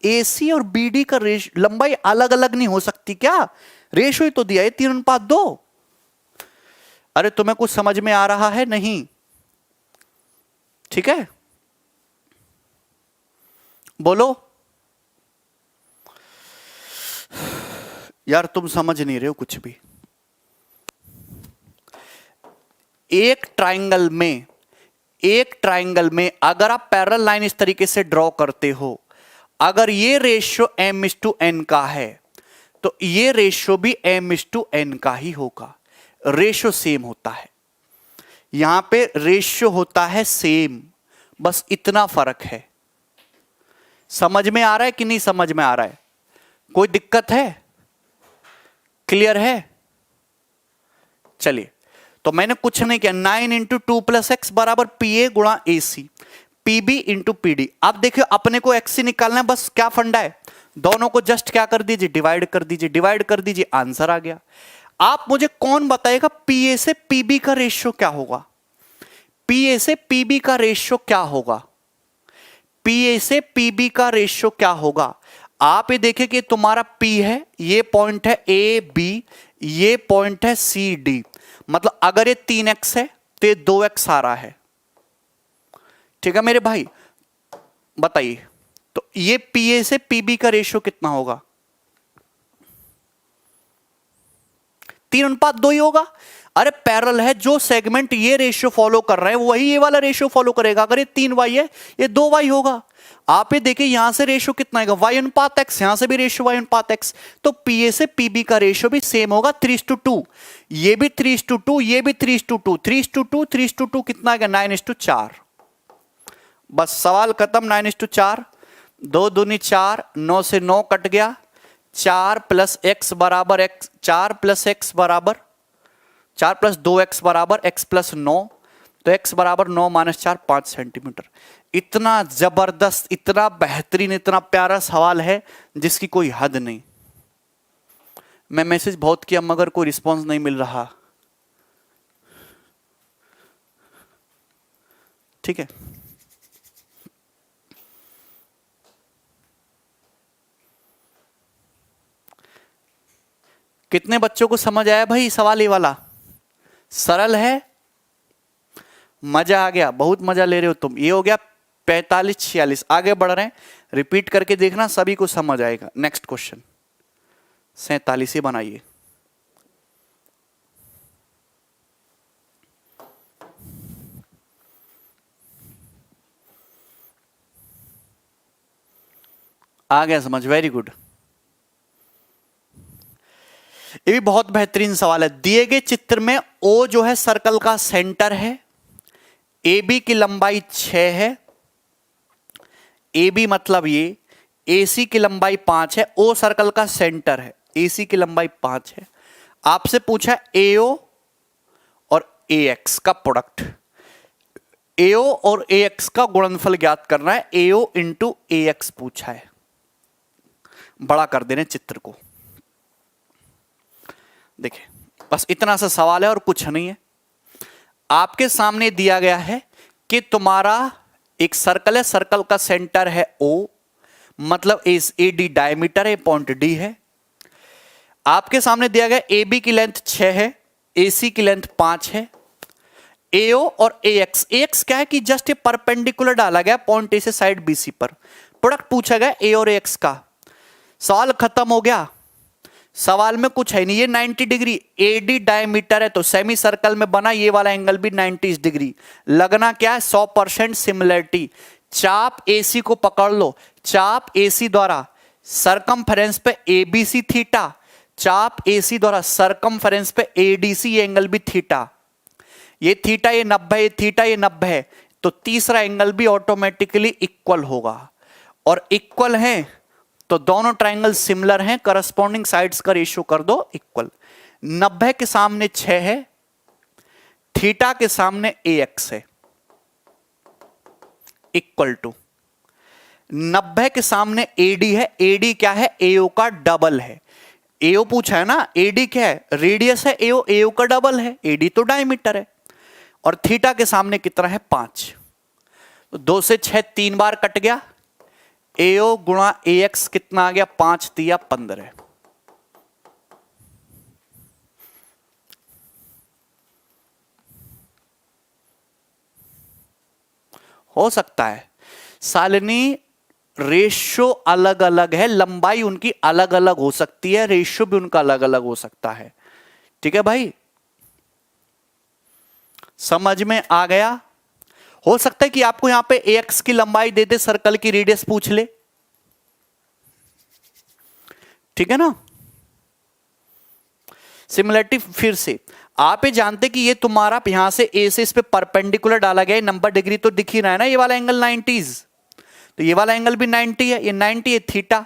AC और BD का लंबाई अलग अलग नहीं हो सकती क्या, रेशो ही तो दिया है 3:2। अरे तुम्हें कुछ समझ में आ रहा है नहीं, ठीक है बोलो यार, तुम समझ नहीं रहे हो कुछ भी। एक ट्राइंगल में अगर आप पैरेलल लाइन इस तरीके से ड्रॉ करते हो, अगर ये रेशियो m/n का है तो ये रेशियो भी m/n का ही होगा, रेशियो सेम होता है, यहां पे रेशियो होता है सेम, बस इतना फर्क है। समझ में आ रहा है कि नहीं समझ में आ रहा है, कोई दिक्कत है, क्लियर है। चलिए, तो मैंने कुछ नहीं किया, 9 इंटू 2 प्लस एक्स बराबर PA गुणा AC, PB इंटू PD। अब देखिए अपने को एक्स निकालना है, बस क्या फंडा है, दोनों को जस्ट क्या कर दीजिए, डिवाइड कर दीजिए, डिवाइड कर दीजिए, आंसर आ गया। आप मुझे कौन बताएगा PA से PB का रेशियो क्या होगा, PA से PB का रेशियो क्या होगा, PA से PB का रेशियो क्या होगा। आप ये देखिए कि तुम्हारा P है, ये पॉइंट है AB, ये पॉइंट है CD, मतलब अगर ये 3x है तो ये 2x आ रहा है। ठीक है मेरे भाई, बताइए तो ये PA से PB का रेशियो कितना होगा, 3:2 ही होगा। अरे पैरेलल है, जो सेगमेंट ये रेशियो फॉलो कर रहे हैं वही ये वाला रेशियो फॉलो करेगा। अगर ये 3y है ये 2y होगा। आप ये देखिए यहां से रेशियो कितना आएगा, y/x, यहां से भी रेशियो y/x, तो PA से PB का रेशियो भी सेम होगा 3:2, ये भी 3:2, ये भी 3:2, 3:2, 3:2 कितना आएगा 9:4। बस सवाल खत्म, 9:4, 2 दूनी 4, 9 से 9 कट गया, 4 प्लस x बराबर x, 4 प्लस x बराबर 4 प्लस 2x बराबर x प्लस 9, तो x बराबर 9 - 4 5 सेंटीमीटर। इतना जबरदस्त, इतना बेहतरीन, इतना प्यारा सवाल है जिसकी कोई हद नहीं। मैं मैसेज बहुत किया मगर कोई रिस्पांस नहीं मिल रहा। ठीक है, कितने बच्चों को समझ आया भाई सवाल ये वाला, सरल है, मजा आ गया, बहुत मजा ले रहे हो तुम। ये हो गया 45-46, आगे बढ़ रहे हैं, रिपीट करके देखना, सभी को समझ आएगा। नेक्स्ट क्वेश्चन 47 ही बनाइए। आ गया समझ, वेरी गुड। ये भी बहुत बेहतरीन सवाल है। दिए गए चित्र में O जो है सर्कल का सेंटर है, AB की लंबाई 6 है, AB मतलब ये, AC की लंबाई 5 है, O सर्कल का सेंटर है, AC की लंबाई 5 है। आपसे पूछा AO और AX का प्रोडक्ट, AO और AX का गुणनफल ज्ञात करना है, AO इंटू AX पूछा है। बड़ा कर दे रहे हैं चित्र को। देखिए बस इतना सा सवाल है और कुछ नहीं है। आपके सामने दिया गया है कि तुम्हारा एक सर्कल है, सर्कल का सेंटर है O, मतलब AD डायमीटर है, पॉइंट D है। आपके सामने दिया गया AB की लेंथ 6 है, AC की लेंथ 5 है। AO और AX क्या है कि जस्ट ये परपेंडिकुलर डाला गया पॉइंट A से साइड BC पर। प्रोडक्ट पूछा गया A और AX का, सवाल खत्म हो गया। सवाल में कुछ है नहीं, ये 90 डिग्री AD डायमीटर है तो सेमी सर्कल में बना ये वाला एंगल भी 90 डिग्री। लगना क्या है, 100% सिमिलरिटी। चाप AC को पकड़ लो, चाप AC द्वारा सरकमफेरेंस पे ABC थीटा, चाप AC द्वारा सरकमफेरेंस पे ADC, ये एंगल भी थीटा। ये थीटा ये 90, ये थीटा ये 90 है, तो तीसरा एंगल भी ऑटोमेटिकली इक्वल होगा। और इक्वल है तो दोनों ट्राइंगल सिमिलर हैं, करस्पॉन्डिंग साइड्स का रेशियो कर दो इक्वल। 90 के सामने 6 है, थीटा के सामने AX है, इक्वल टू 90 के सामने AD है, AD क्या है, AO का डबल है। AO पूछा है ना, AD क्या है, रेडियस है AO, AO का डबल है, AD तो डायमीटर है। और थीटा के सामने कितना है, 5। तो 2 से 6 3 बार कट गया, AO गुणा AX कितना आ गया, 5 तिया 15। हो सकता है सालिनी रेशियो अलग अलग है, लंबाई उनकी अलग अलग हो सकती है, रेशियो भी उनका अलग अलग हो सकता है। ठीक है भाई, समझ में आ गया। हो सकता है कि आपको यहां पे AX की लंबाई दे दे, सर्कल की रेडियस पूछ ले। ठीक है ना। सिमिलरिटी फिर से आप ये जानते कि ये तुम्हारा यहां से A से इस पे परपेंडिकुलर डाला गया है, 90 डिग्री तो दिख ही रहा है ना, ये वाला एंगल 90, तो ये वाला एंगल भी 90 है, ये 90 है थीटा।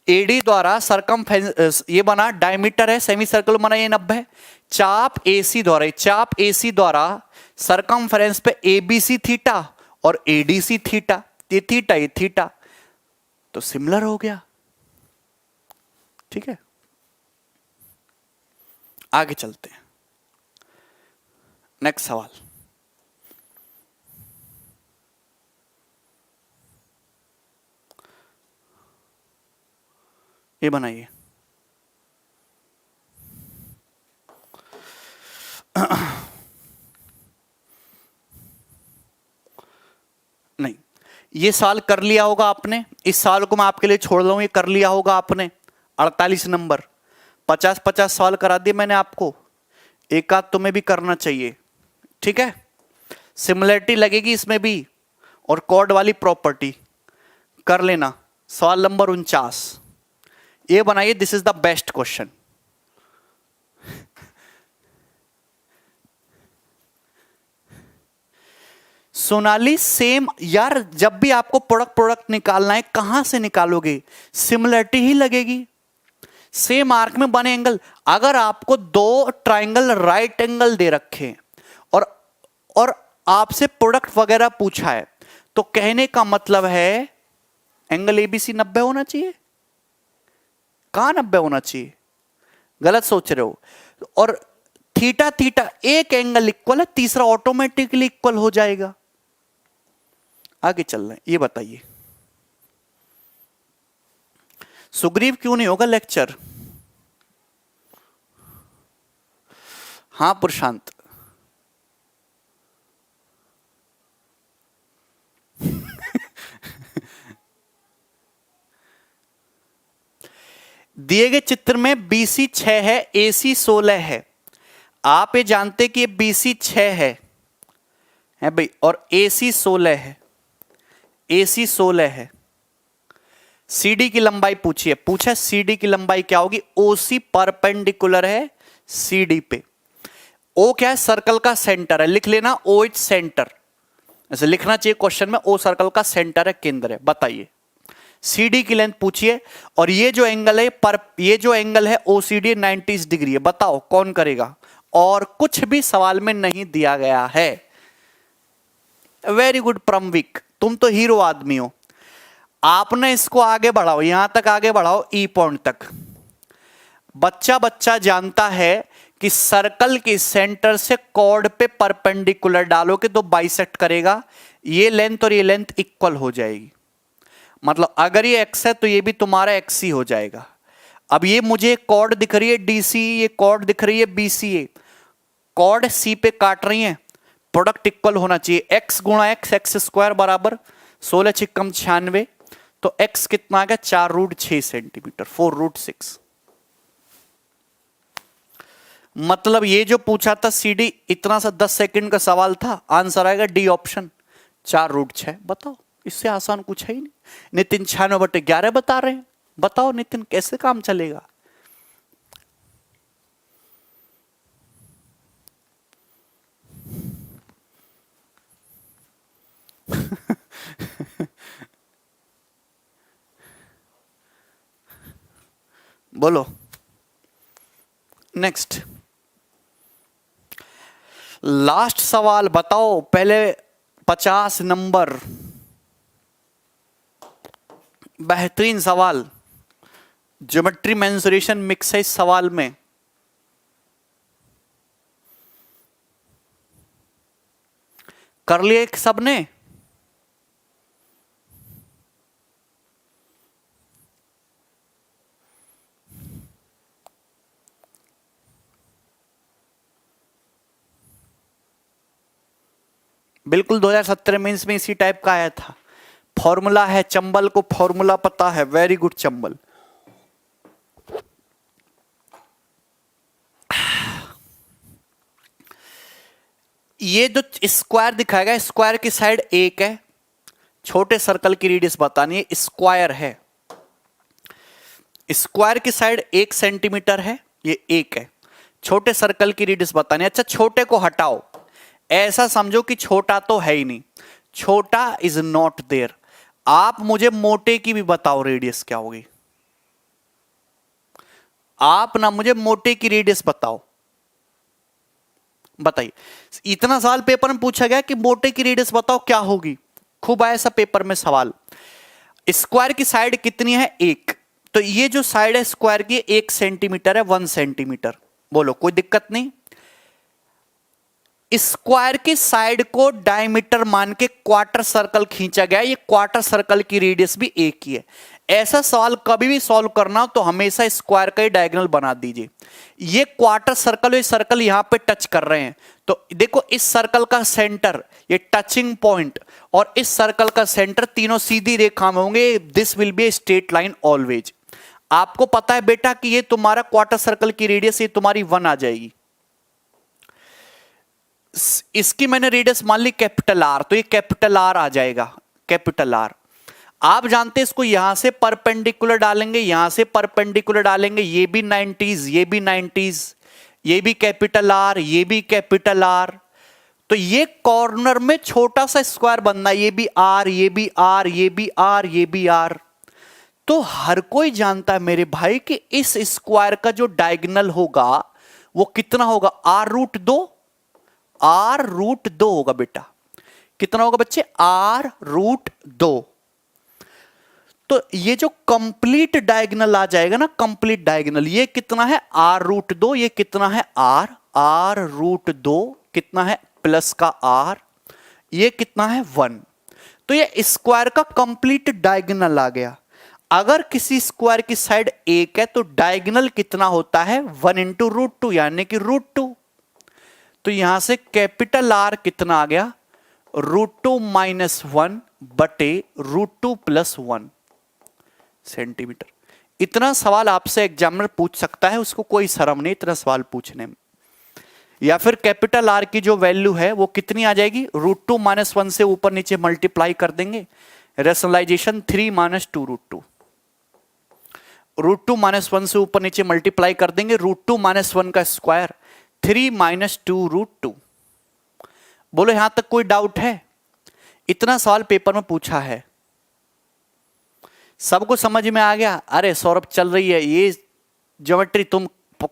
AD द्वारा सरकमफेरेंस ये बना डायमीटर है, सेमी सर्कल बना ये 90 है। चाप AC द्वारा, चाप AC द्वारा सरकमफेरेंस पे ABC थीटा और ADC थीटा, ये थीटा ये थीटा, तो सिमिलर हो गया। ठीक है, आगे चलते हैं। नेक्स्ट सवाल, ये बनाइए। नहीं, ये सवाल कर लिया होगा आपने, इस सवाल को मैं आपके लिए छोड़ रहा हूं, ये कर लिया होगा आपने। 48 नंबर, 50-50 सवाल करा दिए मैंने आपको, एक आध तुम्हें भी करना चाहिए। ठीक है, सिमिलरिटी लगेगी इसमें भी, और कॉर्ड वाली प्रॉपर्टी कर लेना। सवाल नंबर 49 ये बनाइए, this is the best question. Sonali same यार, जब भी आपको प्रोडक्ट निकालना है कहां से निकालोगे, सिमिलरिटी ही लगेगी। सेम आर्क में बने एंगल, अगर आपको 2 ट्राइंगल राइट एंगल दे रखे और आपसे प्रोडक्ट वगैरह पूछा है, तो कहने का मतलब है एंगल ABC 90 होना चाहिए। कहां 90 होना चाहिए, गलत सोच रहे हो। और थीटा थीटा एक एंगल इक्वल है, तीसरा ऑटोमेटिकली इक्वल हो जाएगा। आगे चल रहे हैं, ये बताइए सुग्रीव क्यों नहीं होगा लेक्चर? हाँ प्रशांत, दिए गए चित्र में BC 6 है, AC 16 है। आप ये जानते कि ये BC 6 है भाई, और AC 16 है, AC 16 है। CD की लंबाई पूछिए, पूछा CD की लंबाई क्या होगी, OC परपेंडिकुलर है CD पे। O क्या है, सर्कल का सेंटर है, लिख लेना OH सेंटर, ऐसे लिखना चाहिए क्वेश्चन में, O सर्कल का सेंटर है, केंद्र है। बताइए CD की लेंथ पूछिए, और ये जो एंगल है ये जो एंगल है OCD 90 डिग्री है। बताओ कौन करेगा, और कुछ भी सवाल में नहीं दिया गया है। वेरी गुड प्रमविक, तुम तो हीरो आदमी हो। आपने इसको आगे बढ़ाओ, यहां तक आगे बढ़ाओ ई पॉइंट तक। बच्चा बच्चा जानता है कि सर्कल के सेंटर से कॉर्ड पे परपेंडिकुलर डालोगे तो बाइसेक्ट करेगा, ये लेंथ और ये लेंथ इक्वल हो जाएगी। मतलब अगर ये एक्स है तो ये भी तुम्हारा एक्स ही हो जाएगा। अब ये मुझे कॉर्ड दिख रही है डीसी, ये कॉर्ड दिख रही है बीसीए, कॉर्ड सी पे काट रही है, प्रोडक्ट इक्वल होना चाहिए। एक्स गुणा एक्स, एक्स स्क्वायर बराबर 16 छिक्कम 96, तो एक्स कितना आ गया 4√6 सेंटीमीटर, 4√6। मतलब ये जो पूछा था सीडी, इतना सा 10 सेकंड का सवाल था, आंसर आएगा डी ऑप्शन 4√6। बताओ, इससे आसान कुछ है ही नहीं। नितिन 96/11 बता रहे हैं, बताओ नितिन कैसे काम चलेगा। बोलो नेक्स्ट, लास्ट सवाल बताओ। पहले 50 नंबर, बेहतरीन सवाल, ज्योमेट्री मेंसुरेशन मिक्स है इस सवाल में। कर लिए सबने? बिल्कुल 2017 मेंस में इसी टाइप का आया था। फॉर्मूला है, चंबल को फॉर्मूला पता है, वेरी गुड चंबल। ये जो स्क्वायर दिखाएगा, स्क्वायर की साइड 1 है, छोटे सर्कल की रेडियस बतानी है, स्क्वायर है, स्क्वायर की साइड 1 सेंटीमीटर है, ये 1 है, छोटे सर्कल की रेडियस बतानी है। अच्छा, छोटे को हटाओ, ऐसा समझो कि छोटा तो है ही नहीं, छोटा इज नॉट देयर। आप मुझे मोटे की भी बताओ रेडियस क्या होगी, आप ना मुझे मोटे की रेडियस बताओ, बताइए। इतना सवाल पेपर में पूछा गया कि मोटे की रेडियस बताओ क्या होगी, खूब आया ऐसा पेपर में सवाल। स्क्वायर की साइड कितनी है 1, तो ये जो साइड है स्क्वायर की 1 सेंटीमीटर है, 1 सेंटीमीटर। बोलो कोई दिक्कत नहीं। स्क्वायर की साइड को डायमीटर मान के क्वार्टर सर्कल खींचा गया, ये क्वार्टर सर्कल की रेडियस भी 1 ही है। ऐसा सवाल कभी भी सॉल्व करना तो हमेशा स्क्वायर का ही डायगोनल बना दीजिए। ये क्वार्टर सर्कल, ये सर्कल यहां पे टच कर रहे हैं, तो देखो इस सर्कल का सेंटर, ये टचिंग पॉइंट, और इस सर्कल का सेंटर, तीनों सीधी रेखा में होंगे। This will be a straight line always. आपको पता है बेटा कि ये तुम्हारा क्वार्टर सर्कल की रेडियस, ये तुम्हारी 1 आ जाएगी। इसकी मैंने रेडियस मान ली कैपिटल आर, तो ये कैपिटल आर आ जाएगा, कैपिटल आर। आप जानते हैं इसको यहां से परपेंडिकुलर डालेंगे, यहां से परपेंडिकुलर डालेंगे, ये भी 90s, ये भी 90s, ये भी कैपिटल आर, ये भी कैपिटल आर। तो ये कॉर्नर में छोटा सा स्क्वायर बनना, ये भी आर, ये भी आर, ये भी आर, ये भी आर। तो हर कोई जानता है मेरे भाई कि इस स्क्वायर का जो डायगोनल होगा वो कितना होगा, r√2, r√2 होगा बेटा। कितना होगा बच्चे, r√2। तो ये जो कंप्लीट डायगोनल आ जाएगा ना, कंप्लीट डायगोनल, ये कितना है r√2, ये कितना है r√2 कितना है प्लस का r, ये कितना है 1। तो ये स्क्वायर का कंप्लीट डायगोनल आ गया। अगर किसी स्क्वायर की साइड 1 है तो डायगोनल कितना होता है 1 × √2, यानी कि √2। तो यहां से कैपिटल R कितना आ गया, √2 - 1 बटे √2 + 1 सेंटीमीटर। इतना सवाल आपसे एग्जामिनर पूछ सकता है, उसको कोई शर्म नहीं इतना सवाल पूछने में। या फिर कैपिटल R की जो वैल्यू है वो कितनी आ जाएगी, √2 - 1 से ऊपर नीचे मल्टीप्लाई कर देंगे, रेशनलाइजेशन 3 - 2 √2, √2 - 1 से ऊपर नीचे मल्टीप्लाई कर देंगे, √2 - 1 का स्क्वायर 3 - 2 √2। बोलो यहां तक कोई डाउट है? इतना सवाल पेपर में पूछा है, सबको समझ में आ गया? अरे सौरभ चल रही है ये ज्योमेट्री, तुम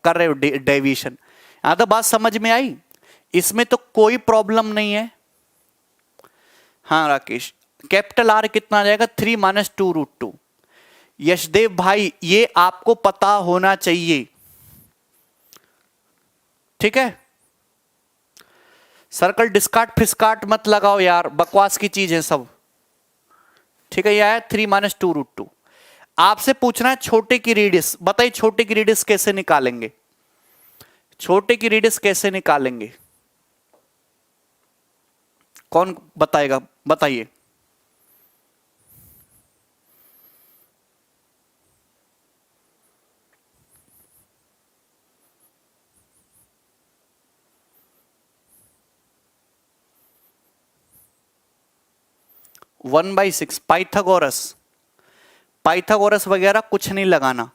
कर रहे हो डेविएशन, यहां तो बात समझ में आई, इसमें तो कोई प्रॉब्लम नहीं है। हाँ राकेश, कैपिटल आर कितना आ जाएगा 3 माइनस 2√2। यशदेव भाई ये आपको पता होना चाहिए, ठीक है। सर्कल डिस्कार्ट फिस्कार्ट मत लगाओ यार, बकवास की चीज है सब, ठीक है। ये आया 3 माइनस 2√2। आपसे पूछना है छोटे की रेडियस, बताइए छोटे की रेडियस कैसे निकालेंगे, छोटे की रेडियस कैसे निकालेंगे, कौन बताएगा, बताइए। One by six, Pythagoras, Pythagoras वगैरह कुछ नहीं लगाना।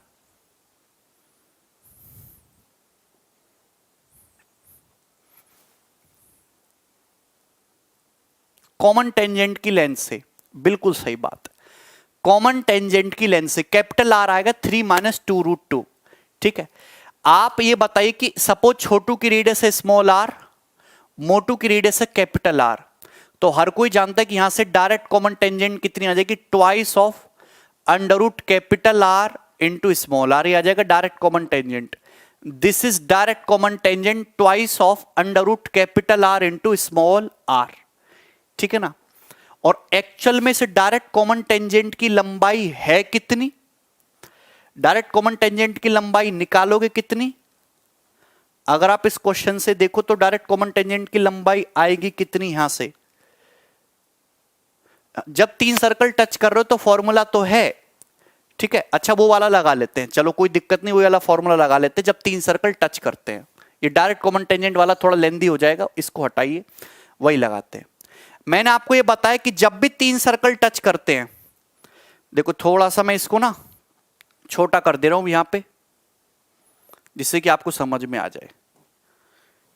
कॉमन टेंजेंट की लेंथ से, बिल्कुल सही बात है, कॉमन टेंजेंट की लेंथ से कैपिटल आर आएगा 3 माइनस 2√2, ठीक है। आप ये बताइए कि सपोज छोटू की रेडियस है स्मॉल आर, मोटू की रेडियस है कैपिटल आर, तो हर कोई जानता है कि यहां से डायरेक्ट कॉमन टेंजेंट कितनी आ जाएगी, twice of under root capital R into small R, ये आ जाएगा direct common tangent. This is direct common tangent twice of under root capital R into small R, ठीक है ना। और एक्चुअल में से डायरेक्ट कॉमन टेंजेंट की लंबाई है कितनी, डायरेक्ट कॉमन टेंजेंट की लंबाई निकालोगे कितनी, अगर आप इस क्वेश्चन से देखो तो डायरेक्ट कॉमन टेंजेंट की लंबाई आएगी कितनी, यहां से जब 3 सर्कल टच कर रहे हो तो फॉर्मूला तो है, ठीक है। अच्छा वो वाला लगा लेते हैं, चलो कोई दिक्कत नहीं, वो वाला फॉर्मूला लगा लेते हैं जब 3 सर्कल टच करते हैं। ये डायरेक्ट कॉमन टेंजेंट वाला थोड़ा लेंदी हो जाएगा, इसको हटाइए, वही लगाते हैं। मैंने आपको ये बताया कि जब भी 3 सर्कल टच करते हैं, देखो थोड़ा सा मैं इसको ना छोटा कर दे रहा हूं यहां पे, जिससे कि आपको समझ में आ जाए,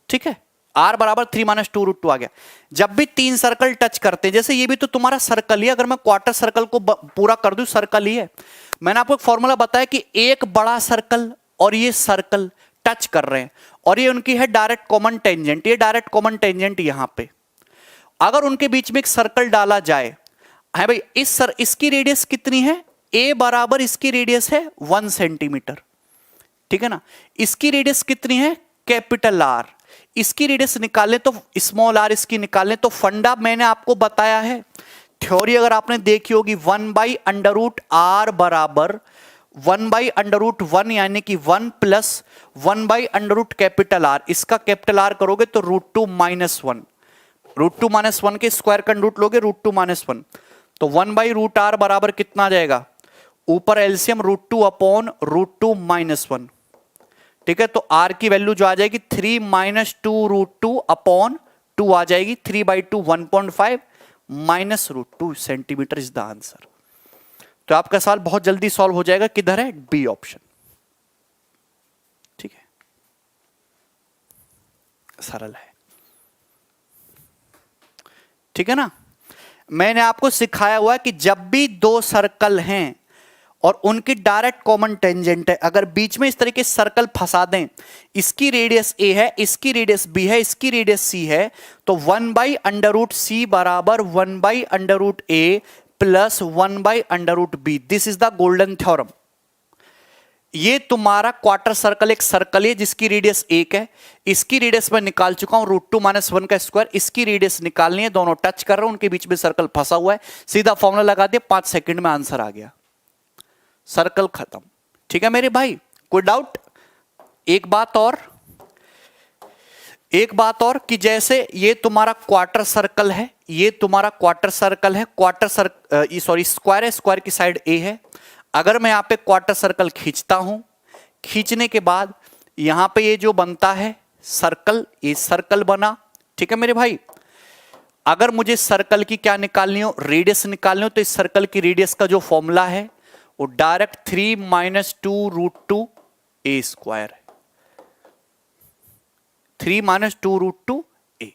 ठीक है। r बराबर 3 माइनस 2√2 आ गया। जब भी 3 सर्कल टच करते हैं, जैसे ये भी तो तुम्हारा सर्कल ही है, अगर मैं क्वार्टर सर्कल को पूरा कर दूं सर्कल ही है। मैंने आपको एक फॉर्मूला बताया कि एक बड़ा सर्कल और ये सर्कल टच कर रहे हैं और ये उनकी है डायरेक्ट कॉमन टेंजेंट, ये डायरेक्ट कॉमन टेंजेंट यहां पे, अगर उनके बीच में एक सर्कल डाला जाए, है भाई इसकी रेडियस कितनी है, a बराबर इसकी रेडियस है 1 सेंटीमीटर, ठीक है ना। इसकी रेडियस कितनी है कैपिटल आर, इसकी रेडियस निकालें तो स्मॉल आर इसकी निकालें तो फंडा मैंने आपको बताया है, थ्योरी अगर आपने देखी होगी, 1/√r बराबर 1/√1 यानी कि 1 प्लस 1/√ कैपिटल आर, इसका कैपिटल आर करोगे तो √2 - 1, √2 - 1 के स्क्वायर का रूट लोगे √2 - 1, तो 1/√r बराबर कितना आ जाएगा, ऊपर एलसीएम √2 अपॉन √2 - 1, ठीक है। तो r की वैल्यू जो आ जाएगी 3 - 2√2 अपॉन 2 आ जाएगी, 3/2 1.5 minus √2 centimetre is the answer. तो आपका सवाल बहुत जल्दी सॉल्व हो जाएगा, किधर है, बी ऑप्शन, ठीक है, सरल है, ठीक है ना। मैंने आपको सिखाया हुआ है कि जब भी 2 सर्कल हैं और उनकी डायरेक्ट कॉमन टेंजेंट है, अगर बीच में इस तरीके से सर्कल फंसा दें, इसकी रेडियस a है, इसकी रेडियस b है, इसकी रेडियस c है, तो 1/√c बराबर 1/√a plus 1/√b, this is the golden theorem. ये तुम्हारा क्वार्टर सर्कल एक सर्कल है जिसकी रेडियस 1 है, इसकी रेडियस मैं निकाल चुका हूं √2 - 1 का स्क्वायर, इसकी रेडियस निकालनी है, दोनों टच कर रहे हैं, उनके बीच में सर्कल फंसा हुआ है, सीधा फॉर्मूला लगा दिया, 5 सेकंड में आंसर आ गया, सर्कल खत्म, ठीक है मेरे भाई। कोई डाउट? एक बात और कि जैसे ये तुम्हारा क्वार्टर सर्कल है, ये तुम्हारा क्वार्टर सर्कल है, स्क्वायर है, स्क्वायर की साइड a है। अगर मैं यहां पे क्वार्टर सर्कल खींचता हूं, खींचने के बाद यहां पे ये जो बनता है सर्कल, ये सर्कल बना, ठीक है मेरे भाई। अगर मुझे सर्कल की क्या निकालनी हो, रेडियस निकालनी हो, तो इस सर्कल की रेडियस का जो फॉर्मूला है वो डायरेक्ट 3 - 2√2 a स्क्वायर है, 3 - 2√2 a।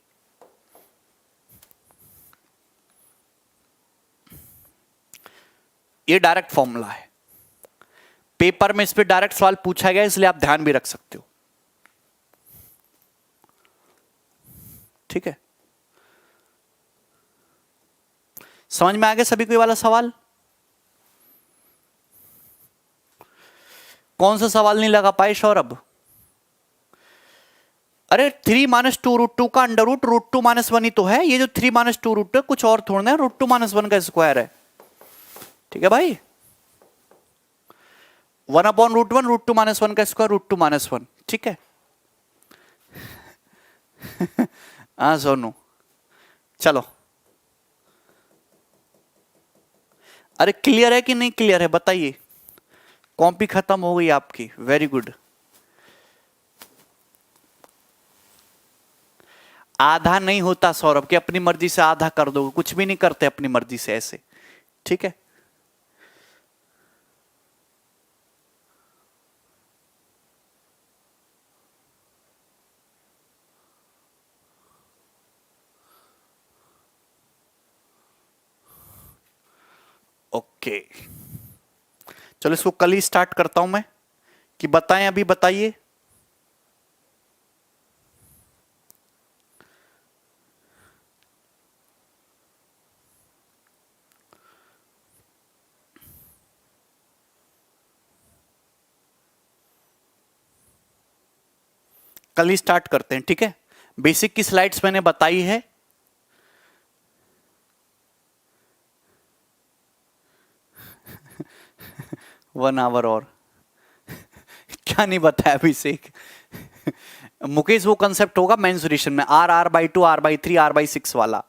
ये डायरेक्ट फॉर्मूला है, पेपर में इस पे डायरेक्ट सवाल पूछा गया, इसलिए आप ध्यान भी रख सकते हो, ठीक है। समझ में आ गया सभी को ये वाला सवाल? कौन सा सवाल नहीं लगा पाए सौरभ? अरे 3 माइनस टू रूट टू का under root two minus one ही तो है। ये जो 3 माइनस टू रूट है कुछ और थोड़ा है, रूट टू माइनस वन का स्क्वायर है। ठीक है भाई, 1 upon root one, root two minus one का square, root two minus one. ठीक है हाँ सोनू, चलो। अरे क्लियर है कि नहीं क्लियर है बताइए? कॉपी खत्म हो गई आपकी, वेरी गुड। आधा नहीं होता सौरभ कि अपनी मर्जी से आधा कर दो, कुछ भी नहीं करते अपनी मर्जी से ऐसे। ठीक है, ओके चलो इसको कल ही स्टार्ट करता हूं मैं, कि बताएं अभी बताइए। कल ही स्टार्ट करते हैं, ठीक है। बेसिक की स्लाइड्स मैंने बताई है। वन आवर और क्या नहीं बताया अभिषेक? मुकेश वो कंसेप्ट होगा मेंसुरेशन में, R/2, R/3, R/6 वाला।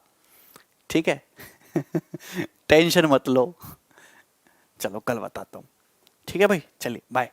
ठीक है टेंशन मत लो, चलो कल बताता हूं। ठीक है भाई, चलिए बाय।